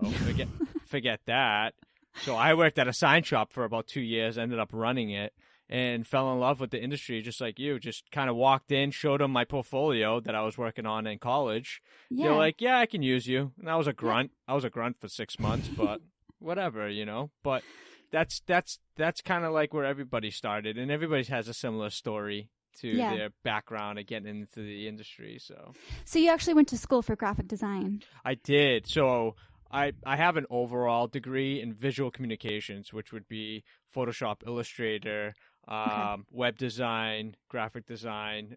forget that. So I worked at a sign shop for about 2 years, ended up running it, and fell in love with the industry just like you. Just kind of walked in, showed them my portfolio that I was working on in college. Yeah. They're like, yeah, I can use you. And I was a grunt. Yeah. I was a grunt for 6 months, but whatever, But that's kind of like where everybody started, and everybody has a similar story to their background of getting into the industry. So you actually went to school for graphic design? I did. So I have an overall degree in visual communications, which would be Photoshop, Illustrator, web design, graphic design,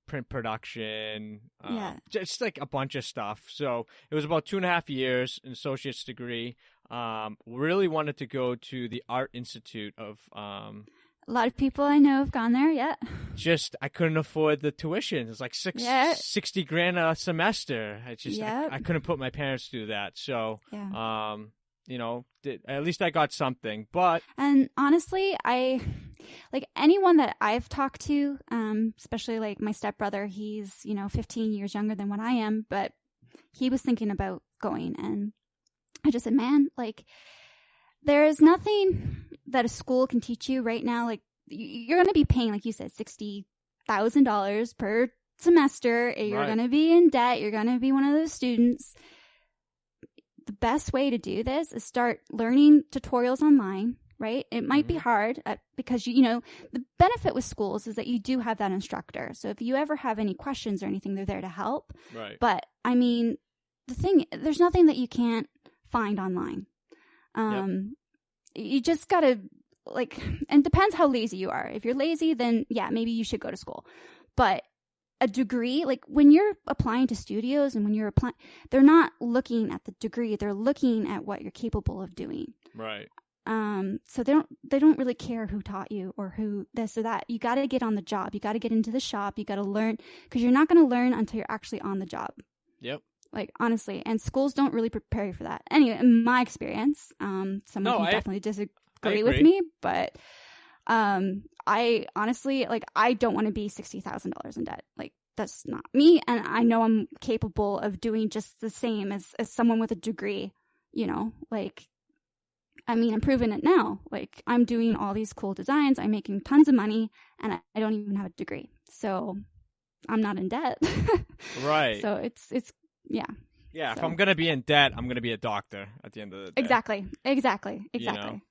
print production, just like a bunch of stuff. So it was about 2.5 years, an associate's degree. Really wanted to go to the Art Institute of a lot of people I know have gone there, yeah. Just, I couldn't afford the tuition. It's like $60,000 a semester. I couldn't put my parents through that. So, at least I got something. And honestly, anyone that I've talked to, especially like my stepbrother, he's, 15 years younger than what I am, but he was thinking about going, and I just said, man, like, there is nothing that a school can teach you right now. Like, you're going to be paying, like you said, $60,000 per semester. You're going to be in debt. You're going to be one of those students. The best way to do this is start learning tutorials online, right? It might be hard because, the benefit with schools is that you do have that instructor. So if you ever have any questions or anything, they're there to help. Right. But, I mean, there's nothing that you can't find online. You just gotta, and it depends how lazy you are. If you're lazy, then maybe you should go to school. But a degree, like when you're applying to studios and when you're applying, they're not looking at the degree, they're looking at what you're capable of doing. Right. So they don't really care who taught you or who this or that. You got to get on the job. You got to get into the shop. You got to learn, because you're not going to learn until you're actually on the job. Yep. Like, honestly, and schools don't really prepare you for that. Anyway, in my experience, someone can definitely disagree with me, but I honestly, I don't want to be $60,000 in debt. Like, that's not me, and I know I'm capable of doing just the same as someone with a degree, I'm proving it now. Like, I'm doing all these cool designs, I'm making tons of money, and I don't even have a degree. So, I'm not in debt. Right. So, it's yeah. Yeah, so. If I'm going to be in debt, I'm going to be a doctor at the end of the day. Exactly.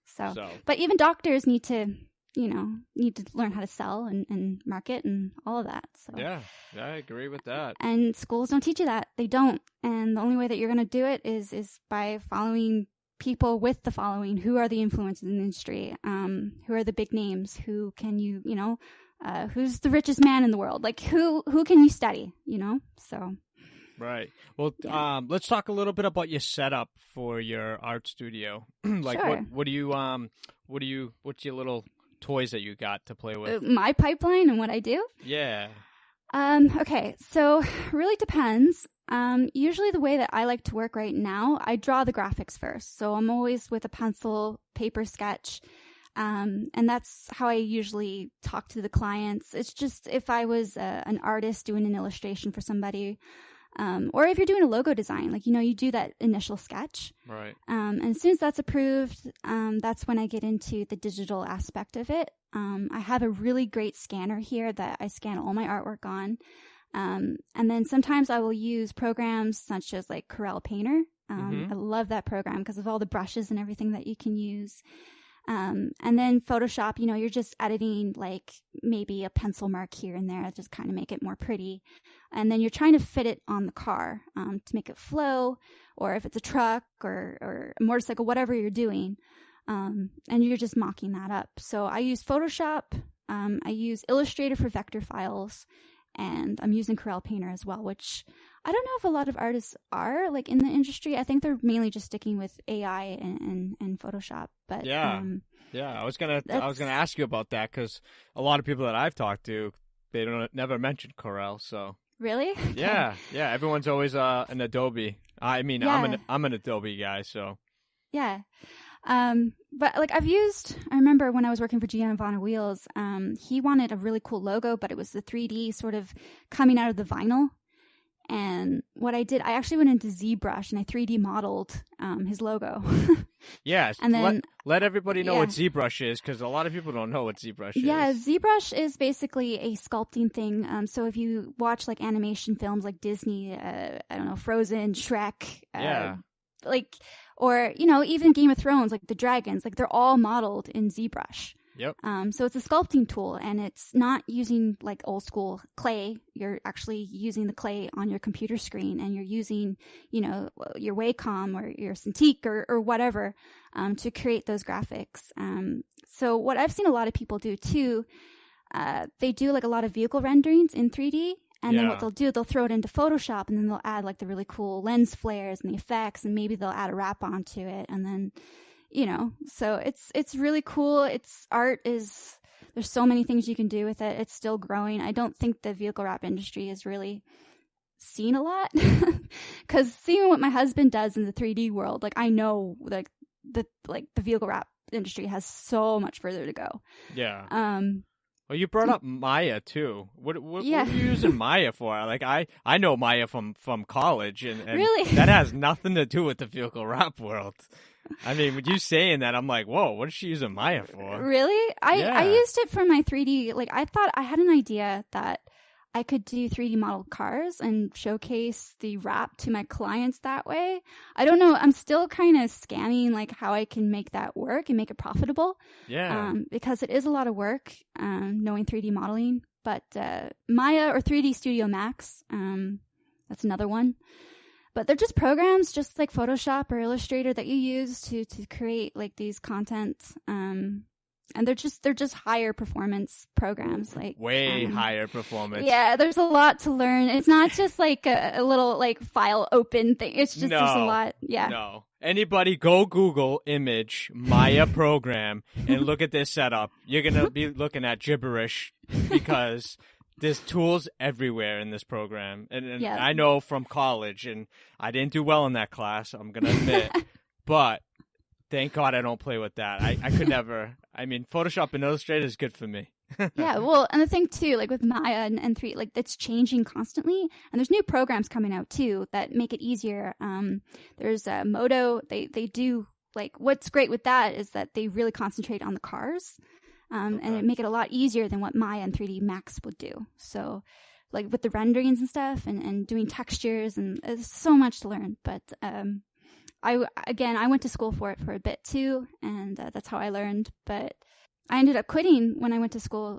So, but even doctors need to learn how to sell and market and all of that. So yeah, I agree with that. And schools don't teach you that. They don't. And the only way that you're going to do it is by following people with the following. Who are the influencers in the industry? Who are the big names? Who can who's the richest man in the world? Like, who can you study? So. Right. Well, let's talk a little bit about your setup for your art studio. Sure. What's your little toys that you got to play with? My pipeline and what I do? Yeah. Okay. So really depends. Usually the way that I like to work right now, I draw the graphics first. So I'm always with a pencil, paper sketch. And that's how I usually talk to the clients. It's just if I was an artist doing an illustration for somebody, or if you're doing a logo design, you do that initial sketch. Right. And as soon as that's approved, that's when I get into the digital aspect of it. I have a really great scanner here that I scan all my artwork on. And then sometimes I will use programs such as like Corel Painter. I love that program because of all the brushes and everything that you can use. And then Photoshop, you're just editing like maybe a pencil mark here and there, just kind of make it more pretty. And then you're trying to fit it on the car to make it flow, or if it's a truck or a motorcycle, whatever you're doing. And you're just mocking that up. So I use Photoshop. I use Illustrator for vector files. and I'm using Corel Painter as well, which I don't know if a lot of artists are like in the industry. I think they're mainly just sticking with AI and Photoshop. But Yeah. I was gonna ask you about that because a lot of people that I've talked to, they never mentioned Corel. So really, yeah, everyone's always an Adobe. I mean, yeah. I'm an Adobe guy, so yeah. But like I remember when I was working for GM Von Wheels, he wanted a really cool logo, but it was the 3D sort of coming out of the vinyl. And what I did, I actually went into ZBrush and I 3D modeled his logo. Yes, and then let everybody know what ZBrush is, because a lot of people don't know what ZBrush is. Yeah, ZBrush is basically a sculpting thing. So if you watch like animation films like Disney, I don't know, Frozen, Shrek, like, or even Game of Thrones, like the dragons, like they're all modeled in ZBrush. Yep. So it's a sculpting tool, and it's not using like old school clay. You're actually using the clay on your computer screen, and you're using, your Wacom or your Cintiq or whatever, to create those graphics. So what I've seen a lot of people do too, they do like a lot of vehicle renderings in 3D. And then what they'll do, they'll throw it into Photoshop, and then they'll add like the really cool lens flares and the effects, and maybe they'll add a wrap onto it, and then so it's really cool. There's so many things you can do with it. It's still growing. I don't think the vehicle wrap industry has really seen a lot, because seeing what my husband does in the 3D world, like I know like the vehicle wrap industry has so much further to go. Yeah. Well, you brought up Maya too. What are you using Maya for? Like I know Maya from college, and really? That has nothing to do with the vehicle wrap world. I mean, with you saying that, I'm like, whoa, what is she using Maya for? Really? I used it for my 3D. Like, I thought I had an idea that I could do 3D model cars and showcase the wrap to my clients that way. I don't know. I'm still kind of scanning like how I can make that work and make it profitable. Yeah. Because it is a lot of work, knowing 3D modeling. But Maya or 3D Studio Max, that's another one. But they're just programs, just like Photoshop or Illustrator, that you use to create like these content. And they're just higher performance programs, like way higher performance. Yeah, there's a lot to learn. It's not just like a little like file open thing. It's just there's a lot. Yeah. No. Anybody go Google image Maya program and look at this setup. You're gonna be looking at gibberish, because there's tools everywhere in this program. And I know from college, and I didn't do well in that class, I'm going to admit. But thank God I don't play with that. I could never. I mean, Photoshop and Illustrator is good for me. Yeah, well, and the thing too, like with Maya and 3, like it's changing constantly. And there's new programs coming out too that make it easier. There's Modo. They do, like, what's great with that is that they really concentrate on the cars. And it make it a lot easier than what Maya and 3D Max would do. So, like with the renderings and stuff, and doing textures, and there's so much to learn. But I went to school for it for a bit too, and that's how I learned. But I ended up quitting when I went to school.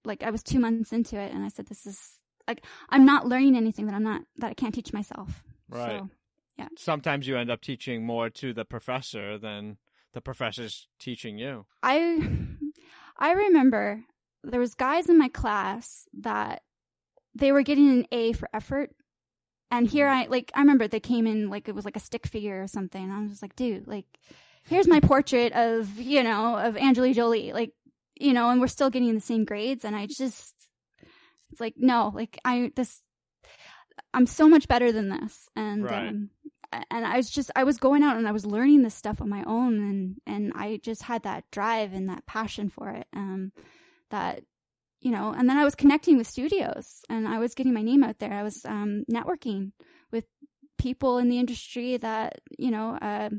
Like I was 2 months into it, and I said, "This is like I'm not learning anything that I can't teach myself." Right. So, yeah. Sometimes you end up teaching more to the professor than the professor's teaching you. I remember there was guys in my class that they were getting an A for effort. And here I remember they came in like it was like a stick figure or something. And I was just like, dude, like, here's my portrait of Angelina Jolie, like, and we're still getting the same grades. And it's like, no, like I'm so much better than this. And, right. And I was going out and I was learning this stuff on my own, and I just had that drive and that passion for it. That, and then I was connecting with studios, and I was getting my name out there. I was networking with people in the industry that, I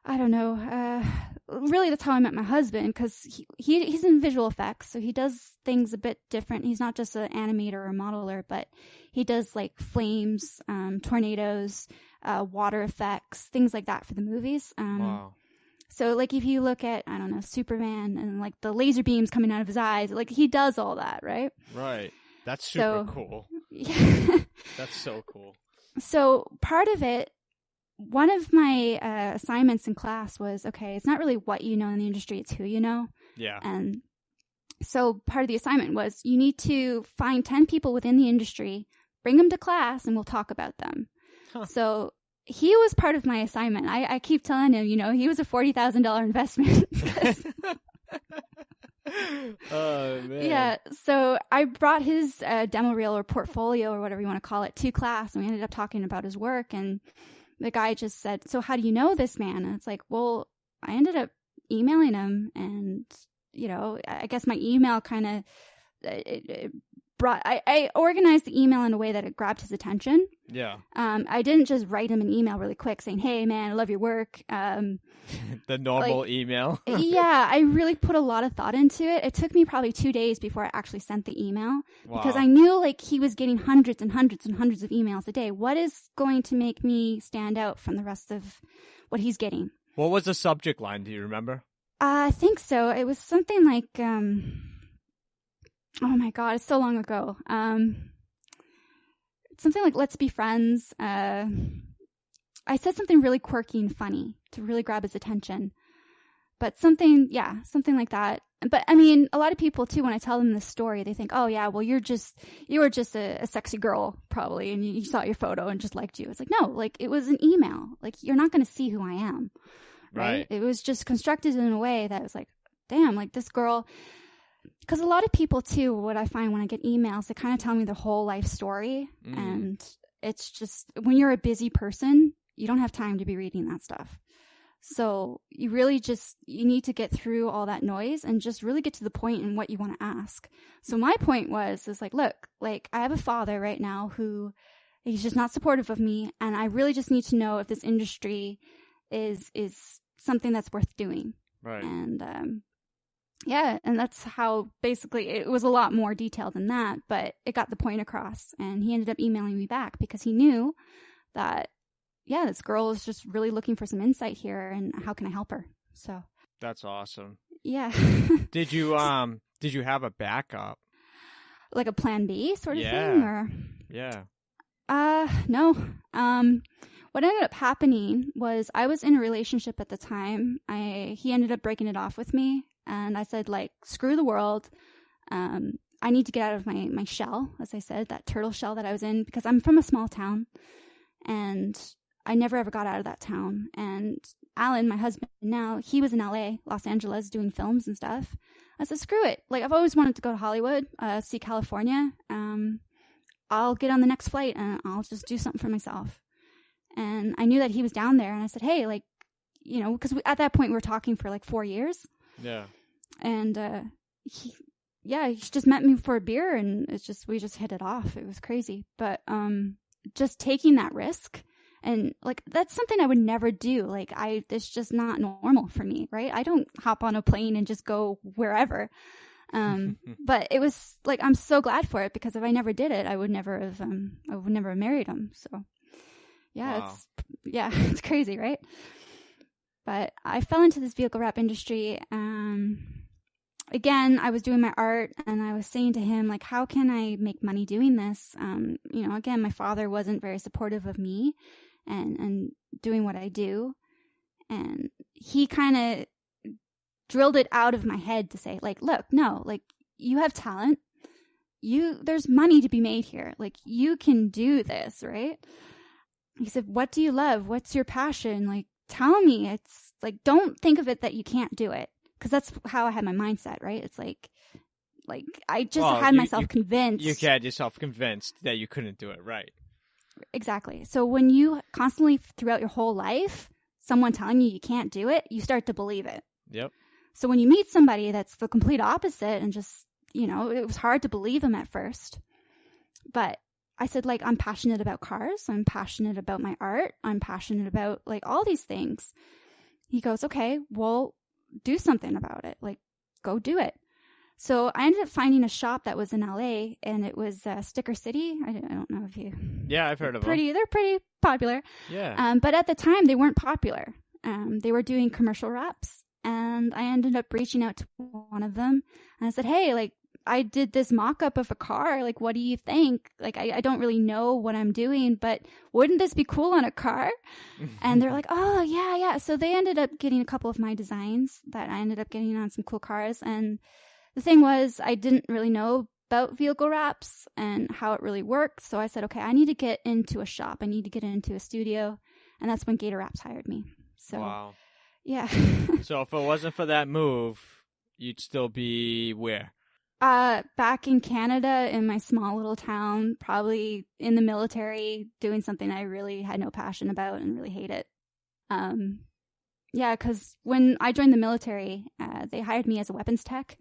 don't know, really that's how I met my husband, because he's in visual effects, so he does things a bit different. He's not just an animator or a modeler, but he does like flames, tornadoes, water effects, things like that for the movies. Wow. So like if you look at, I don't know, Superman and like the laser beams coming out of his eyes, like he does all that, right? Right. That's super cool. Yeah. That's so cool. So part of it, one of my assignments in class was, okay, it's not really what you know in the industry, it's who you know. Yeah. And So part of the assignment was you need to find 10 people within the industry, bring them to class, and we'll talk about them. Huh. So he was part of my assignment. I keep telling him, he was a $40,000 investment. Oh, man. Yeah. So I brought his demo reel or portfolio or whatever you want to call it to class, and we ended up talking about his work. And the guy just said, "So how do you know this man?" And it's like, well, I ended up emailing him, and I guess my email kind of I organized the email in a way that it grabbed his attention. Yeah. I didn't just write him an email really quick saying, "Hey man, I love your work." The normal email. Yeah, I really put a lot of thought into it. It took me probably 2 days before I actually sent the email. Wow. Because I knew he was getting hundreds and hundreds and hundreds of emails a day. What is going to make me stand out from the rest of what he's getting? What was the subject line? Do you remember? I think so. It was something like, oh my God, it's so long ago. Something like, "Let's be friends." I said something really quirky and funny to really grab his attention. But something like that. But I mean, a lot of people too, when I tell them this story, they think, "Oh yeah, well you were just a sexy girl probably, and you saw your photo and just liked you." It's like, no, it was an email. You're not going to see who I am. Right? It was just constructed in a way that was like, damn, this girl. Because a lot of people too, what I find when I get emails, they kind of tell me their whole life story. And it's just, when you're a busy person, you don't have time to be reading that stuff. So you really you need to get through all that noise and just really get to the point in what you want to ask. So my point is look, I have a father right now who he's just not supportive of me. And I really just need to know if this industry is something that's worth doing. Right. And, and that's how basically it was a lot more detailed than that, but it got the point across. And he ended up emailing me back because he knew that, this girl is just really looking for some insight here and how can I help her? So that's awesome. Yeah. Did you have a backup? Like a plan B sort of thing? Or? Yeah. No. What ended up happening was I was in a relationship at the time. He ended up breaking it off with me. And I said, screw the world. I need to get out of my shell, as I said, that turtle shell that I was in, because I'm from a small town. And I never ever got out of that town. And Alan, my husband now, he was in LA, Los Angeles, doing films and stuff. I said, screw it. I've always wanted to go to Hollywood, see California. I'll get on the next flight and I'll just do something for myself. And I knew that he was down there. And I said, hey, because at that point we were talking for 4 years. Yeah. And he just met me for a beer, and we just hit it off. It was crazy. But just taking that risk, and that's something I would never do. It's just not normal for me, right? I don't hop on a plane and just go wherever. But it was I'm so glad for it, because if I never did it, I would never have married him. So yeah, wow. It's crazy, right? But I fell into this vehicle wrap industry. Again, I was doing my art, and I was saying to him, how can I make money doing this? Again, my father wasn't very supportive of me and doing what I do. And he kind of drilled it out of my head to say, look, no, you have talent. There's money to be made here. You can do this, right? He said, what do you love? What's your passion? Tell me. It's don't think of it that you can't do it. Because that's how I had my mindset, right? It's I just had myself convinced. You had yourself convinced that you couldn't do it, right? Exactly. So when you constantly, throughout your whole life, someone telling you can't do it, you start to believe it. Yep. So when you meet somebody that's the complete opposite, and just, it was hard to believe them at first. But I said, I'm passionate about cars. I'm passionate about my art. I'm passionate about, all these things. He goes, okay, well, do something about it. Go do it. So I ended up finding a shop that was in LA, and it was Sticker City. I don't know if you... Yeah, I've heard of them. They're pretty popular. Yeah. But at the time, they weren't popular. They were doing commercial wraps. And I ended up reaching out to one of them. And I said, hey, I did this mock-up of a car. What do you think? I don't really know what I'm doing, but wouldn't this be cool on a car? And they're like, oh, yeah. So they ended up getting a couple of my designs that I ended up getting on some cool cars. And the thing was, I didn't really know about vehicle wraps and how it really works. So I said, okay, I need to get into a shop. I need to get into a studio. And that's when Gator Wraps hired me. So, wow. Yeah. So if it wasn't for that move, you'd still be where? Back in Canada in my small little town, probably in the military, doing something I really had no passion about and really hate it. Yeah, because when I joined the military, they hired me as a weapons tech.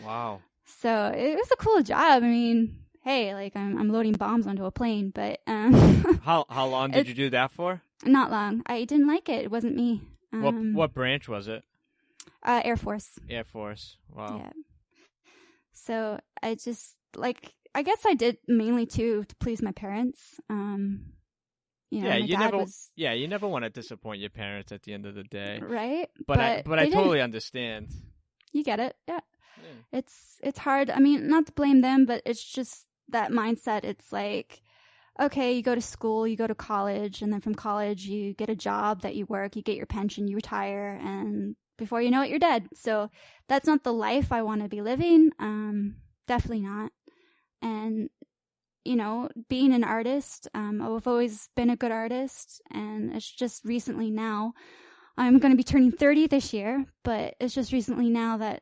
Wow. So it was a cool job. I mean, hey, like I'm loading bombs onto a plane, but How long did you do that for? Not long. I didn't like it. It wasn't me. What branch was it? Air Force. Air Force. Wow. Yeah. So I just I guess I did mainly to please my parents. You know, you never want to disappoint your parents at the end of the day, right? But I totally understand. You get it, yeah. It's hard. I mean, not to blame them, but it's just that mindset. It's like, okay, you go to school, you go to college, and then from college you get a job that you work, you get your pension, you retire, and before you know it, you're dead. So that's not the life I want to be living. Definitely not. And, you know, being an artist, I've always been a good artist, and it's just recently now, I'm going to be turning 30 this year, but it's just recently now that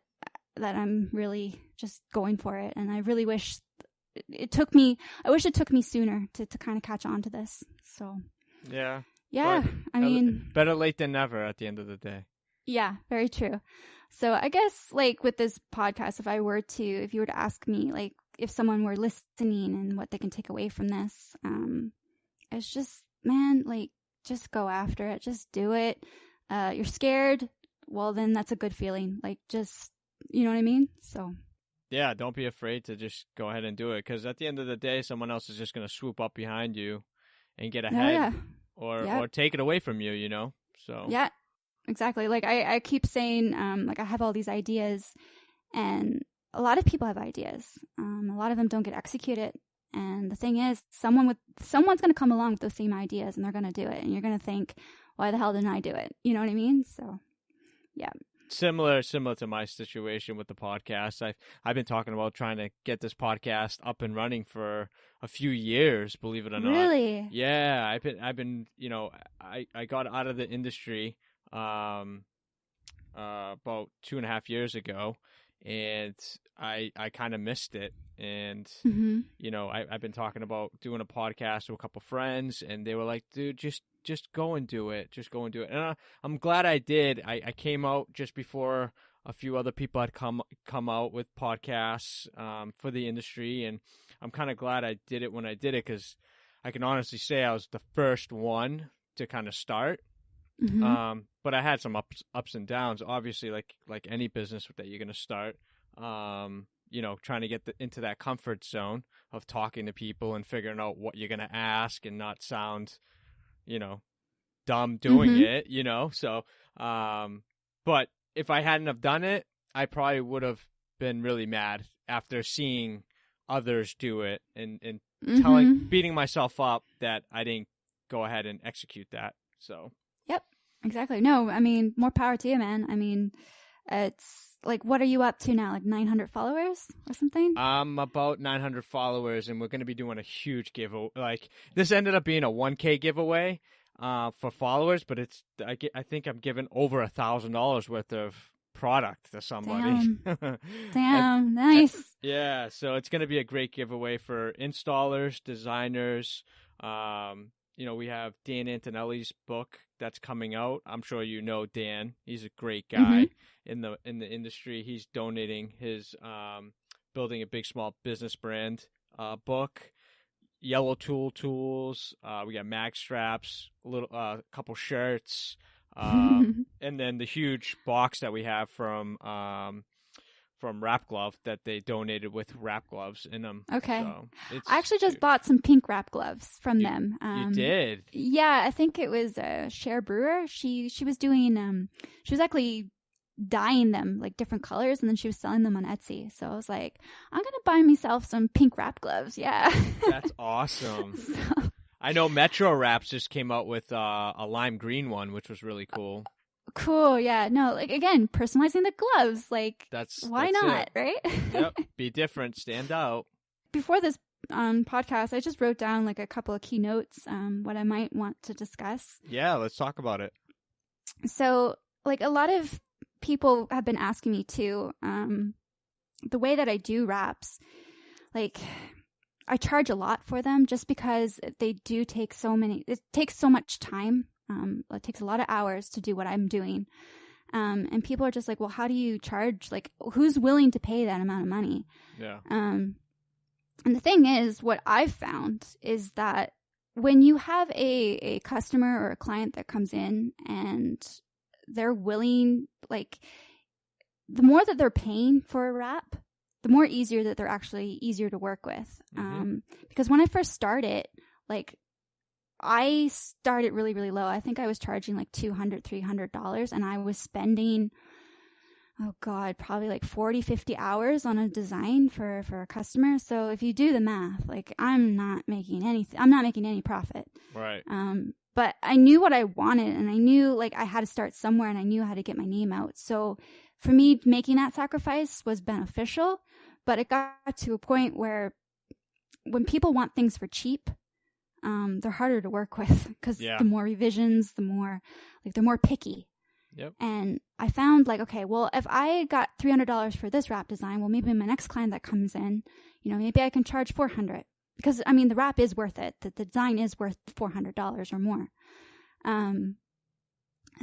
I'm really just going for it. And I really wish it took me sooner to kind of catch on to this. So, yeah. I mean, better late than never at the end of the day. Yeah, very true. So I guess like with this podcast, if you were to ask me, like if someone were listening and what they can take away from this, it's just, man, like just go after it. Just do it. You're scared. Well, then that's a good feeling. Like just, you know what I mean? So. Yeah, don't be afraid to just go ahead and do it. Because at the end of the day, someone else is just going to swoop up behind you and get ahead or take it away from you, you know? So. Yeah. Exactly. Like I keep saying, like I have all these ideas, and a lot of people have ideas. A lot of them don't get executed. And the thing is, someone's going to come along with those same ideas, and they're going to do it. And you're going to think, why the hell didn't I do it? You know what I mean? So, yeah. Similar to my situation with the podcast. I've been talking about trying to get this podcast up and running for a few years, believe it or not. Really? Yeah, I've been, you know, I got out of the industry about 2.5 years ago, and I kind of missed it. And you know, I've been talking about doing a podcast with a couple friends, and they were like, dude, just go and do it. Just go and do it. And I'm glad I did. I came out just before a few other people had come out with podcasts for the industry, and I'm kind of glad I did it when I did it, because I can honestly say I was the first one to kind of start. But I had some ups and downs, obviously, like any business that you're going to start. You know, trying to get into that comfort zone of talking to people and figuring out what you're going to ask and not sound, you know, dumb doing it, you know? So, but if I hadn't have done it, I probably would have been really mad after seeing others do it and beating myself up that I didn't go ahead and execute that. So. Yep, exactly. No, I mean, more power to you, man. I mean, it's like, what are you up to now? Like 900 followers or something? I'm about 900 followers, and we're going to be doing a huge giveaway. Like, this ended up being a 1K giveaway for followers, but I think I'm giving over $1,000 worth of product to somebody. Damn, nice. Yeah, so it's going to be a great giveaway for installers, designers. You know, we have Dan Antonelli's book that's coming out. I'm sure you know Dan. He's a great guy in the industry. He's donating his Building a Big Small Business Brand book. Yellow tools. We got mag straps, a couple shirts, and then the huge box that we have from Wrap Glove that they donated with wrap gloves in them. Okay. So I actually just bought some pink wrap gloves from them. You did? Yeah, I think it was Cher Brewer. She was doing she was actually dyeing them like different colors, and then she was selling them on Etsy. So I was like, I'm gonna buy myself some pink wrap gloves. Yeah. That's awesome. I know Metro Wraps just came out with a lime green one, which was really cool. Cool. Yeah. No, like again, personalizing the gloves. Like, why that's not? it. Right? Yep. Be different. Stand out. Before this podcast, I just wrote down like a couple of key notes, what I might want to discuss. Yeah, let's talk about it. So, like a lot of people have been asking me too, the way that I do wraps, like I charge a lot for them just because they do take it takes so much time. It takes a lot of hours to do what I'm doing. And people are just like, well, how do you charge? Like, who's willing to pay that amount of money? Yeah. And the thing is, what I've found is that when you have a customer or a client that comes in and they're willing, like, the more that they're paying for a wrap, the more easier that they're actually easier to work with. Mm-hmm. Because when I first started, like, I started really, really low. I think I was charging like $200, $300, and I was spending, oh God, probably like 40, 50 hours on a design for a customer. So if you do the math, like I'm not making any profit. Right. But I knew what I wanted, and I knew like I had to start somewhere, and I knew how to get my name out. So for me, making that sacrifice was beneficial, but it got to a point where when people want things for cheap, they're harder to work with because the more revisions, the more like they're more picky. Yep. And I found like, okay, well, if I got $300 for this wrap design, well, maybe my next client that comes in, maybe I can charge $400 because I mean, the wrap is worth it. The design is worth $400 or more. And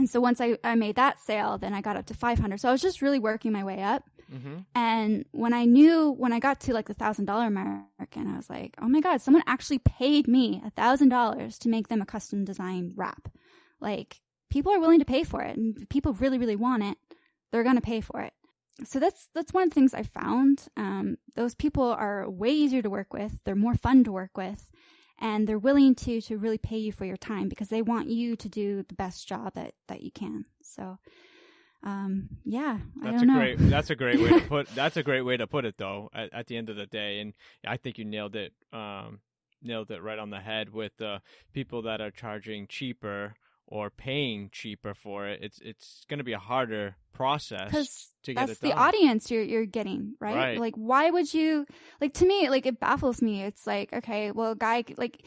so once I made that sale, then I got up to $500. So I was just really working my way up. Mm-hmm. And when I got to like the $1,000 mark, and I was like, oh my God, someone actually paid me $1,000 to make them a custom design wrap. Like, people are willing to pay for it, and if people really, really want it, they're going to pay for it. So that's one of the things I found. Those people are way easier to work with. They're more fun to work with, and they're willing to really pay you for your time because they want you to do the best job that you can. So, yeah, that's a great way to put it though, at the end of the day. And I think you nailed it right on the head with the people that are charging cheaper or paying cheaper for it. It's going to be a harder process to get it done. That's the audience you're getting, right? Like, why would you, like, to me, like, it baffles me. It's like, okay, well, guy, like,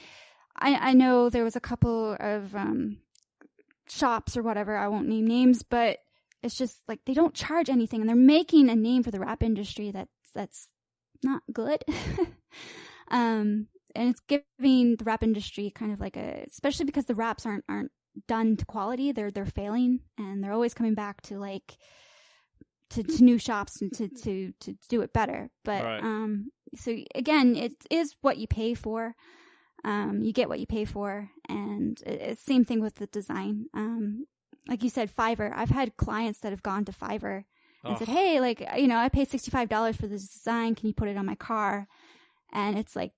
I know there was a couple of shops or whatever, I won't name names, but it's just like they don't charge anything, and they're making a name for the wrap industry that's not good. And it's giving the wrap industry kind of like especially because the wraps aren't done to quality, they're failing, and they're always coming back to like to new shops and to do it better. But so again, it is what you pay for. You get what you pay for, and it's same thing with the design. Like you said, Fiverr. I've had clients that have gone to Fiverr and said, hey, like, I paid $65 for this design. Can you put it on my car? And it's like,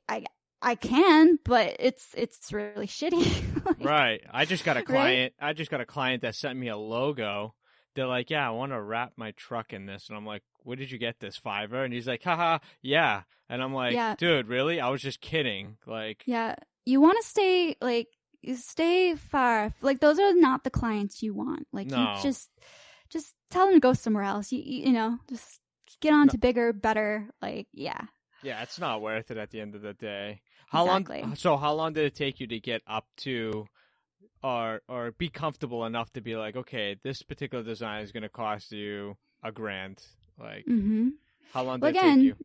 I can, but it's really shitty. Like, right. I just got a client. Right? I just got a client that sent me a logo. They're like, yeah, I want to wrap my truck in this. And I'm like, where did you get this, Fiverr? And he's like, haha, yeah. And I'm like, dude, really? I was just kidding. Like, yeah, you want to stay far. Like, those are not the clients you want. Like, no. You just tell them to go somewhere else. You know, just get on to bigger, better. Like, yeah. Yeah, it's not worth it at the end of the day. Exactly. How long did it take you to get up to or be comfortable enough to be like, okay, this particular design is going to cost you $1,000? Like, how long did it take you?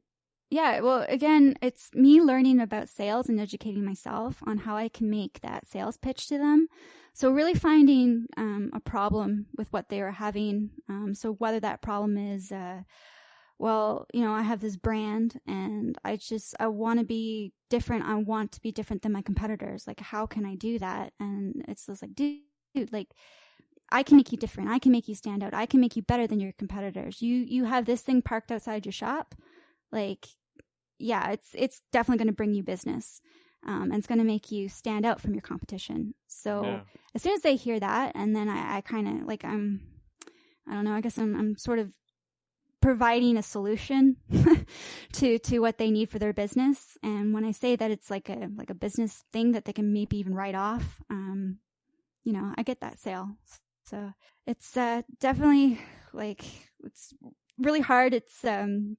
Yeah, well, again, it's me learning about sales and educating myself on how I can make that sales pitch to them. So really finding a problem with what they are having. So whether that problem is, well, I have this brand and I want to be different. I want to be different than my competitors. Like, how can I do that? And it's just like, dude, like, I can make you different. I can make you stand out. I can make you better than your competitors. You have this thing parked outside your shop. Like, yeah, it's definitely going to bring you business. And it's going to make you stand out from your competition. So as soon as they hear that, and then I kind of like, I don't know, I guess I'm sort of providing a solution to what they need for their business. And when I say that it's like a business thing that they can maybe even write off, I get that sale. So it's definitely like, it's really hard. It's and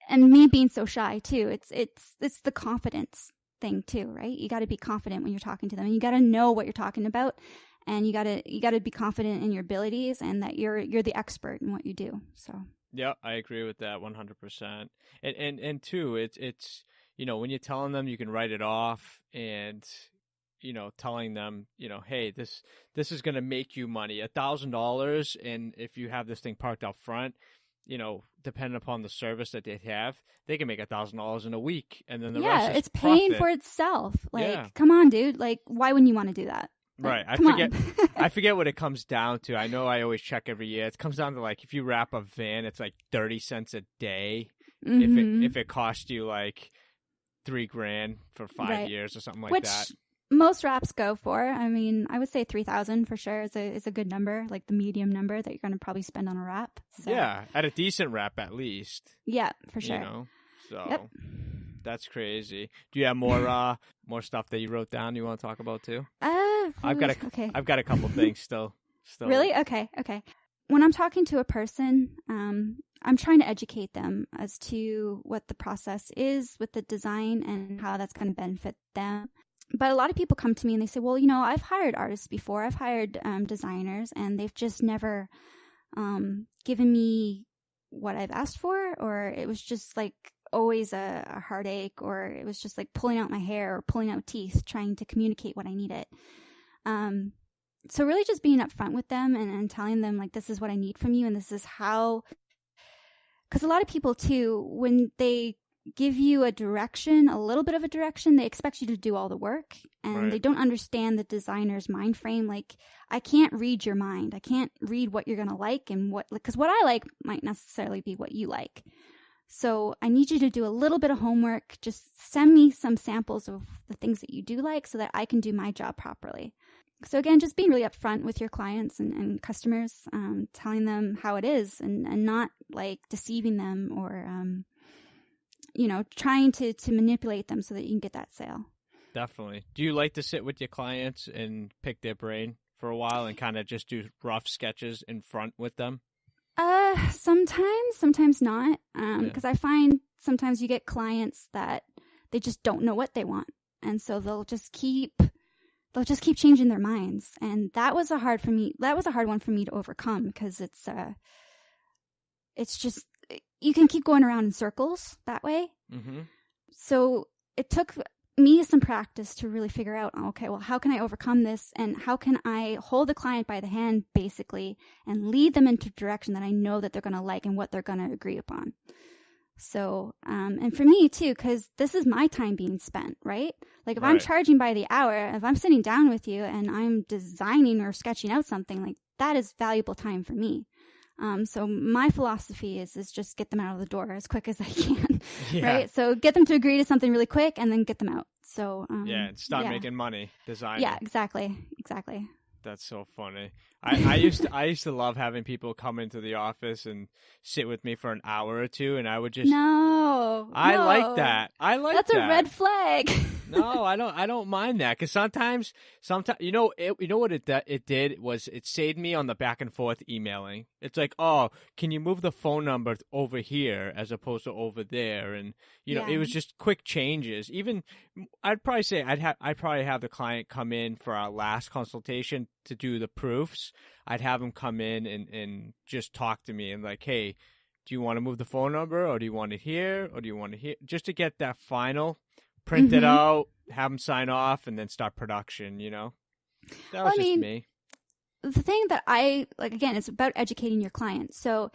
me being so shy too. It's the confidence thing too, right? You got to be confident when you're talking to them, and you got to know what you're talking about, and you got to be confident in your abilities, and that you're the expert in what you do. So yeah, I agree with that 100%. And too, it's when you're telling them you can write it off, and telling them, hey, this is going to make you money, $1,000, and if you have this thing parked out front, depending upon the service that they have, they can make $1,000 in a week, and then the rest is it's paying profit. for itself. Like, come on, dude. Like, why wouldn't you want to do that? Like, right. I forget what it comes down to. I know I always check every year. It comes down to, like, if you wrap a van, it's like 30 cents a day. If it costs you like $3,000 for 5 years or something like that. Most wraps go for. I mean, I would say 3,000 for sure is a good number, like the medium number that you're going to probably spend on a wrap. So. Yeah, at a decent wrap at least. Yeah, for sure. So that's crazy. Do you have more stuff that you wrote down you want to talk about too? I've got a couple things still. Really? Okay. When I'm talking to a person, I'm trying to educate them as to what the process is with the design and how that's going to benefit them. But a lot of people come to me and they say, well, I've hired artists before. I've hired designers, and they've just never given me what I've asked for, or it was just like always a heartache, or it was just like pulling out my hair or pulling out teeth trying to communicate what I needed. So really just being upfront with them and telling them, like, this is what I need from you, and this is how, because a lot of people too, when they give you a little bit of a direction, they expect you to do all the work, and they don't understand the designer's mind frame. Like, I can't read your mind. I can't read what you're going to like, and because what I like might necessarily be what you like. So I need you to do a little bit of homework. Just send me some samples of the things that you do like so that I can do my job properly. So again, just being really upfront with your clients and customers, telling them how it is, and not like deceiving them or, trying to manipulate them so that you can get that sale. Definitely. Do you like to sit with your clients and pick their brain for a while and kind of just do rough sketches in front with them? Sometimes not. Because I find sometimes you get clients that they just don't know what they want. And so they'll just keep changing their minds. And that was a hard one for me to overcome, because it's just, you can keep going around in circles that way. Mm-hmm. So it took me some practice to really figure out, okay, well, how can I overcome this? And how can I hold the client by the hand, basically, and lead them into a direction that I know that they're going to like and what they're going to agree upon. So, and for me too, because this is my time being spent, right? Like, if I'm charging by the hour, if I'm sitting down with you and I'm designing or sketching out something, like, that is valuable time for me. So my philosophy is just get them out of the door as quick as I can, right? So get them to agree to something really quick and then get them out. So, and start making money designing. Yeah, exactly. That's so funny. I used to love having people come into the office and sit with me for an hour or two, and I would just I like that. That's a red flag. No, I don't mind that, because sometimes what it did was it saved me on the back and forth emailing. It's like, oh, can you move the phone number over here as opposed to over there, and it was just quick changes. Even I'd probably say I'd probably have the client come in for our last consultation to do the proofs. I'd have them come in and just talk to me and like, hey, do you want to move the phone number, or do you want it here, or do you want it here? Just to get that final, print it out, have them sign off, and then start production, That was just me. The thing that I like, again, it's about educating your client. So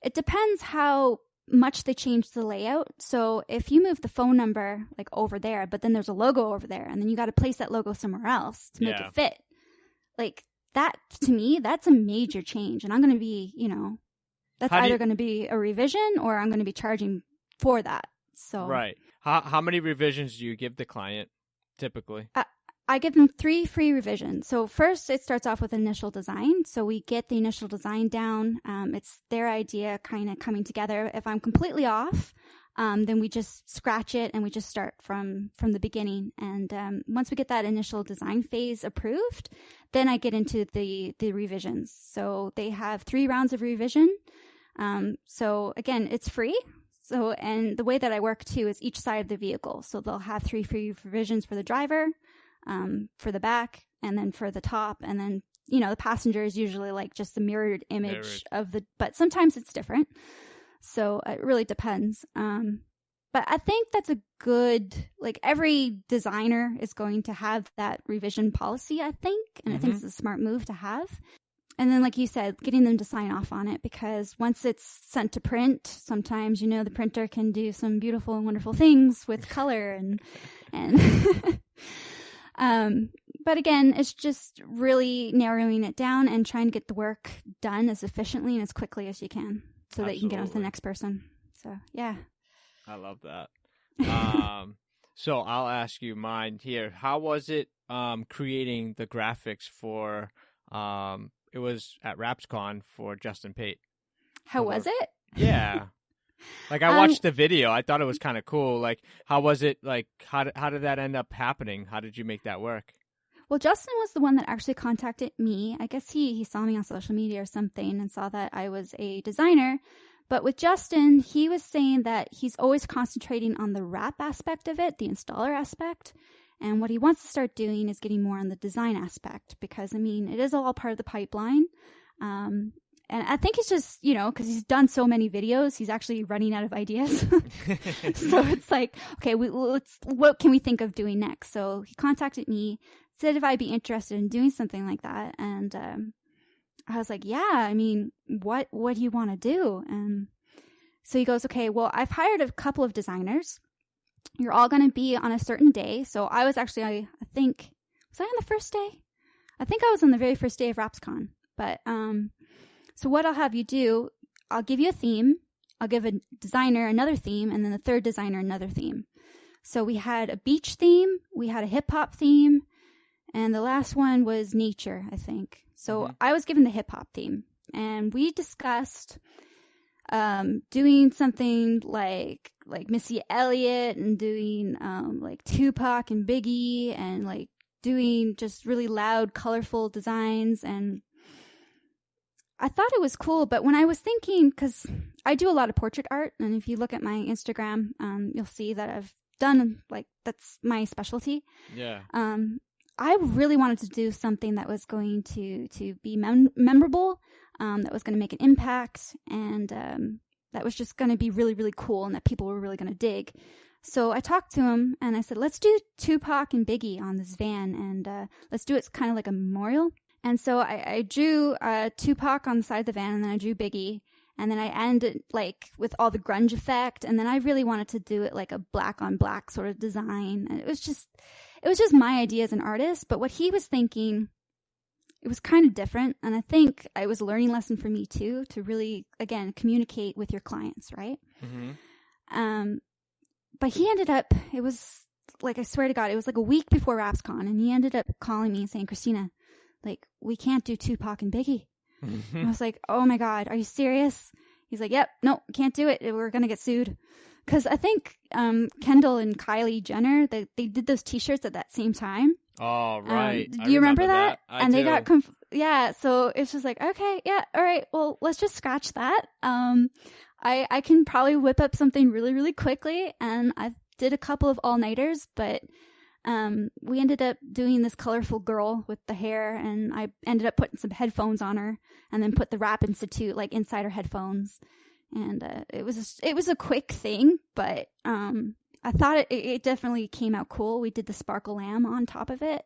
it depends how much they change the layout. So if you move the phone number like over there, but then there's a logo over there, and then you got to place that logo somewhere else to make it fit. Like, that, to me, that's a major change. And I'm going to be, that's either going to be a revision or I'm going to be charging for that. So right. How many revisions do you give the client typically? I give them 3 free revisions. So first, it starts off with initial design. So we get the initial design down. It's their idea kind of coming together. If I'm completely off, then we just scratch it and we just start from the beginning. And once we get that initial design phase approved, then I get into the revisions. So they have 3 rounds of revision. So again, it's free. So, and the way that I work too is each side of the vehicle. So they'll have 3 free revisions for the driver, for the back, and then for the top. And then, the passenger is usually like just the mirrored image of but sometimes it's different. So it really depends. But I think that's a good, like every designer is going to have that revision policy, I think. And I think it's a smart move to have. And then, like you said, getting them to sign off on it, because once it's sent to print, sometimes, the printer can do some beautiful and wonderful things with color and but again, it's just really narrowing it down and trying to get the work done as efficiently and as quickly as you can so that you can get on to the next person. So, yeah. I love that. So I'll ask you mine here. How was it creating the graphics for it was at RapsCon for Justin Pate? How was it? Yeah. Like I watched the video. I thought it was kind of cool. Like, how was it? Like, how did that end up happening? How did you make that work? Well, Justin was the one that actually contacted me. I guess he saw me on social media or something and saw that I was a designer. But with Justin, he was saying that he's always concentrating on the wrap aspect of it, the installer aspect. And what he wants to start doing is getting more on the design aspect because, it is all part of the pipeline. And I think he's just, because he's done so many videos, he's actually running out of ideas. So it's like, okay, what can we think of doing next? So he contacted me, said if I'd be interested in doing something like that. And I was like, yeah, what do you want to do? And so he goes, okay, well, I've hired a couple of designers. You're all going to be on a certain day. So I was actually, I think, was I on the first day? I think I was on the very first day of RapsCon. But, so what I'll have you do, I'll give you a theme. I'll give a designer another theme, and then the third designer another theme. So we had a beach theme, we had a hip hop theme, and the last one was nature, I think. So I was given the hip hop theme, and we discussed doing something like Missy Elliott and doing like Tupac and Biggie and like doing just really loud, colorful designs. And I thought it was cool, but when I was thinking, because I do a lot of portrait art, and if you look at my Instagram, you'll see that I've done, like, that's my specialty. Yeah. I really wanted to do something that was going to be memorable, that was going to make an impact, and that was just going to be really, really cool, and that people were really going to dig. So I talked to him, and I said, let's do Tupac and Biggie on this van, and let's do it kind of like a memorial. And so I drew Tupac on the side of the van, and then I drew Biggie, and then I ended like with all the grunge effect, and then I really wanted to do it like a black on black sort of design. And it was just my idea as an artist, but what he was thinking, it was kind of different. And I think it was a learning lesson for me too, to really, again, communicate with your clients, right? Mm-hmm. But he ended up, it was like, I swear to God, it was like a week before RapsCon, and he ended up calling me and saying, Christina, like, we can't do Tupac and Biggie. I was like, oh my God, are you serious? He's like, yep, no, can't do it. We're going to get sued. Because I think Kendall and Kylie Jenner, they did those T-shirts at that same time. Oh, right. Do you remember that? And they got, yeah, so it's just like, okay, yeah, all right, well, let's just scratch that. I can probably whip up something really, really quickly. And I did a couple of all-nighters, but we ended up doing this colorful girl with the hair, and I ended up putting some headphones on her, and then put the Rap Institute like inside her headphones. And it was a quick thing, but I thought it definitely came out cool. We did the sparkle lamb on top of it,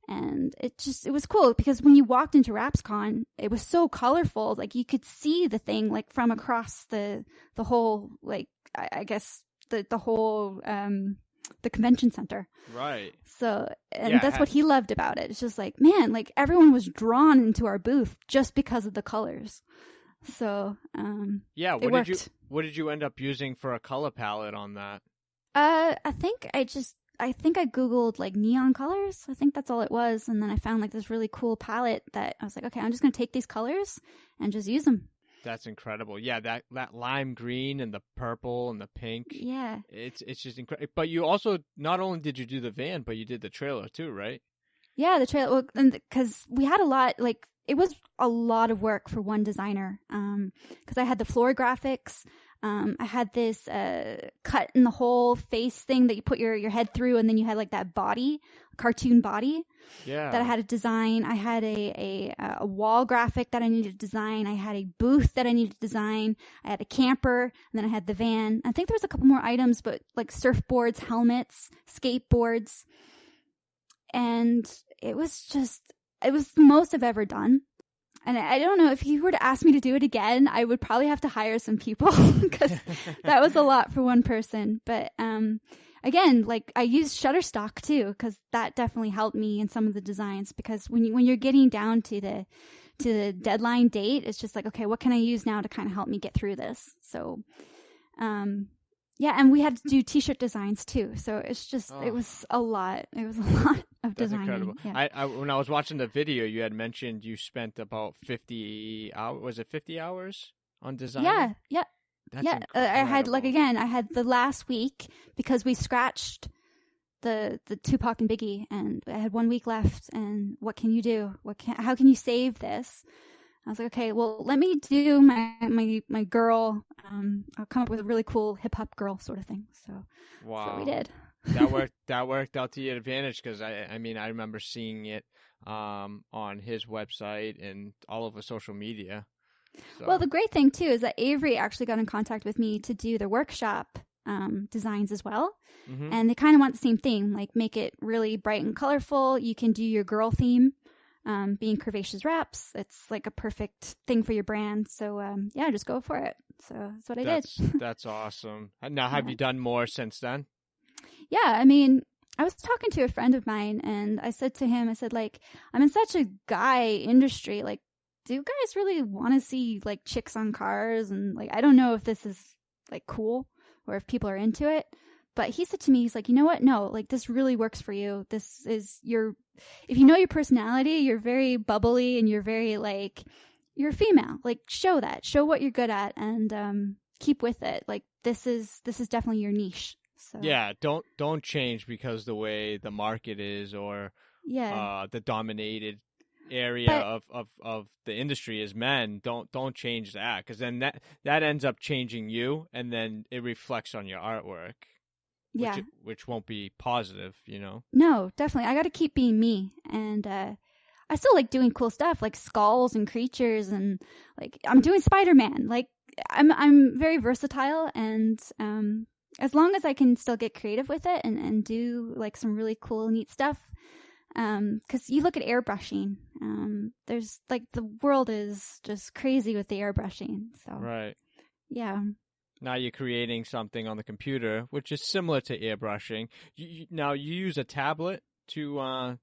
and it was cool because when you walked into RapsCon, it was so colorful. Like you could see the thing like from across the whole, like I guess the whole the convention center. Right. So, and that's what he loved about it. It's just like, man, like everyone was drawn into our booth just because of the colors. So, yeah, what did you end up using for a color palette on that? I think I Googled like neon colors. I think that's all it was. And then I found like this really cool palette that I was like, okay, I'm just going to take these colors and just use them. That's incredible. Yeah, that lime green and the purple and the pink. Yeah. It's just incredible. But you also, not only did you do the van, but you did the trailer too, right? Yeah, the trailer, because we had a lot, like, it was a lot of work for one designer. Because I had the floor graphics. I had this cut in the hole face thing that you put your head through, and then you had like that body, cartoon body. Yeah. That I had to design. I had a wall graphic that I needed to design. I had a booth that I needed to design. I had a camper, and then I had the van. I think there was a couple more items, but like surfboards, helmets, skateboards. And it was the most I've ever done. And I don't know, if you were to ask me to do it again, I would probably have to hire some people because that was a lot for one person. But again, like, I used Shutterstock too, because that definitely helped me in some of the designs. Because when you're getting down to the deadline date, it's just like, okay, what can I use now to kind of help me get through this? So, yeah, and we had to do T-shirt designs too. So it's just, it was a lot. It was a lot of designing. That's incredible. Yeah. I when I was watching the video, you had mentioned you spent about 50 hours. Was it 50 hours on design? Yeah. That's yeah. I had, like, again, I had the last week because we scratched the Tupac and Biggie, and I had 1 week left. And what can you do? How can you save this? I was like, okay, well, let me do my girl. I'll come up with a really cool hip hop girl sort of thing. So wow. That's what we did. That worked out to your advantage, because I mean, I remember seeing it on his website and all over social media. So. Well, the great thing too is that Avery actually got in contact with me to do the workshop designs as well. Mm-hmm. And they kind of want the same thing, like make it really bright and colorful. You can do your girl theme. Being Curvaceous Wraps, it's like a perfect thing for your brand. So, yeah, just go for it. So that's what I did. That's awesome. Now, have you done more since then? Yeah, I mean, I was talking to a friend of mine, and I said to him, like, I'm in such a guy industry. Like, do you guys really want to see, like, chicks on cars? And, like, I don't know if this is, like, cool or if people are into it. But he said to me, he's like, you know what? No, like, this really works for you. This is if you know your personality, you're very bubbly and you're very, like, you're female. Like, show what you're good at, and keep with it. Like, this is definitely your niche. So yeah, don't change because the way the market is, or the dominated area of the industry is men. Don't change that, because then that ends up changing you, and then it reflects on your artwork. Yeah. Which won't be positive, you know? No, definitely. I got to keep being me. And I still like doing cool stuff like skulls and creatures, and like I'm doing Spider-Man. Like I'm very versatile, and as long as I can still get creative with it and do like some really cool, neat stuff. Because you look at airbrushing, there's like the world is just crazy with the airbrushing. So right. Yeah. Now you're creating something on the computer, which is similar to airbrushing. Now you use a tablet to.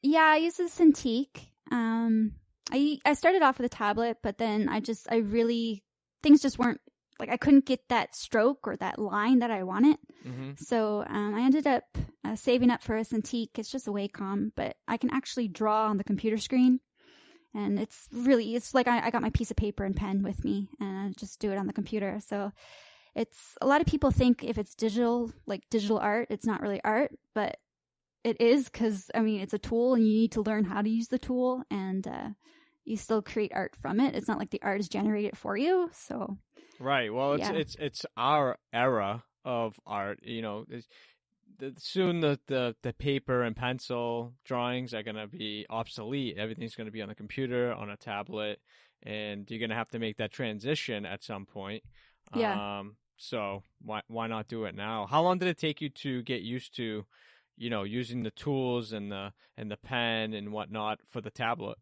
Yeah, I use a Cintiq. I started off with a tablet, but then things just weren't, like, I couldn't get that stroke or that line that I wanted. Mm-hmm. So I ended up saving up for a Cintiq. It's just a Wacom, but I can actually draw on the computer screen. And it's like I got my piece of paper and pen with me, and I just do it on the computer. So it's, a lot of people think if it's digital, like digital art, it's not really art, but it is, because, I mean, it's a tool and you need to learn how to use the tool, and you still create art from it. It's not like the art is generated for you. So right. Well, it's our era of art, you know. Soon the paper and pencil drawings are going to be obsolete. Everything's going to be on a computer, on a tablet, and you're going to have to make that transition at some point. Yeah. So why not do it now? How long did it take you to get used to, you know, using the tools and the pen and whatnot for the tablet?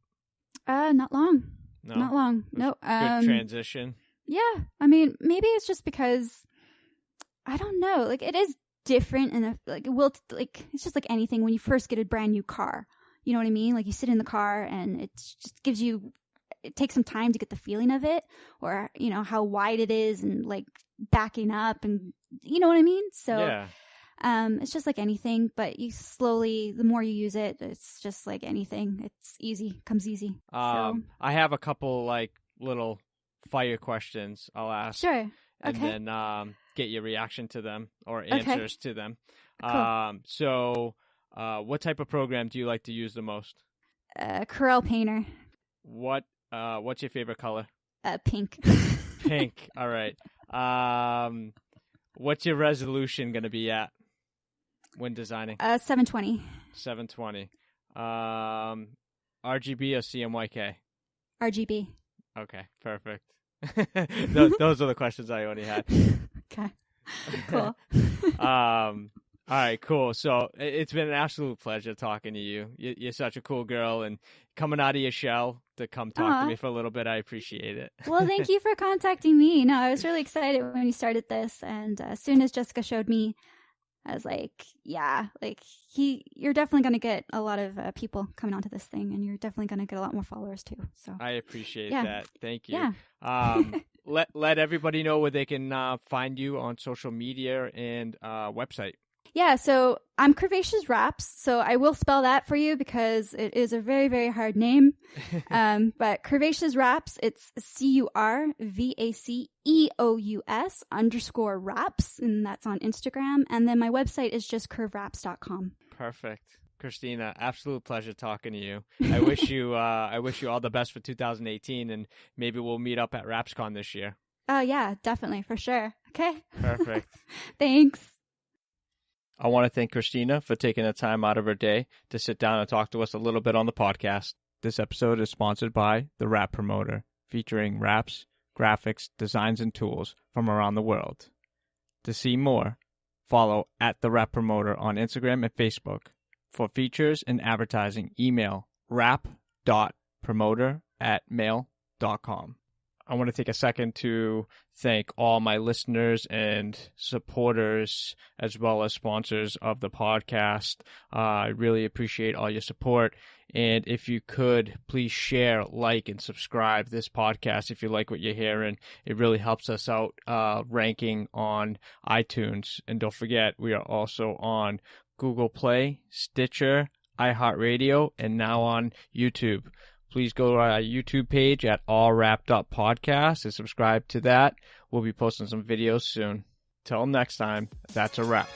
Not long. No? Not long. No. Good transition. Yeah. I mean, maybe it's just because, I don't know, like, it is different, and it's just like anything when you first get a brand new car. You know what I mean? Like, you sit in the car and it just it takes some time to get the feeling of it, or, you know, how wide it is, and like backing up, and you know what I mean? So yeah. It's just like anything, but you slowly, the more you use it, it's just like anything. It's easy, comes easy. I have a couple like little fire questions I'll ask. Sure. And Okay. then get your reaction to them or answers to them. Cool. So what type of program do you like to use the most? Corel Painter. What's your favorite color? Pink. Pink. All right. What's your resolution going to be at when designing? 720. 720. RGB or CMYK? RGB. Okay, perfect. Those are the questions I only had. Okay. Cool. All right, cool. So it's been an absolute pleasure talking to you. You're such a cool girl, and coming out of your shell to come talk to me for a little bit, I appreciate it. Well, thank you for contacting me. No, I was really excited when we started this, and as soon as Jessica showed me, I was like, yeah, like you're definitely going to get a lot of people coming onto this thing, and you're definitely going to get a lot more followers too. So I appreciate that. Thank you. Yeah. Let everybody know where they can find you on social media and website. Yeah, so I'm Curvaceous Wraps, so I will spell that for you because it is a very, very hard name. But Curvaceous Wraps, it's CURVACEOUS_wraps, and that's on Instagram. And then my website is just curvewraps.com. Perfect. Christina, absolute pleasure talking to you. I wish you all the best for 2018, and maybe we'll meet up at WrapsCon this year. Oh, yeah, definitely, for sure. Okay. Perfect. Thanks. I want to thank Christina for taking the time out of her day to sit down and talk to us a little bit on the podcast. This episode is sponsored by The Wrap Promoter, featuring wraps, graphics, designs, and tools from around the world. To see more, follow at The Wrap Promoter on Instagram and Facebook. For features and advertising, email wrap.promoter@mail.com. I want to take a second to thank all my listeners and supporters as well as sponsors of the podcast. I really appreciate all your support. And if you could, please share, like, and subscribe this podcast if you like what you're hearing. It really helps us out ranking on iTunes. And don't forget, we are also on Google Play, Stitcher, iHeartRadio, and now on YouTube. Please go to our YouTube page at All Wrapped Up Podcast and subscribe to that. We'll be posting some videos soon. Till next time, that's a wrap.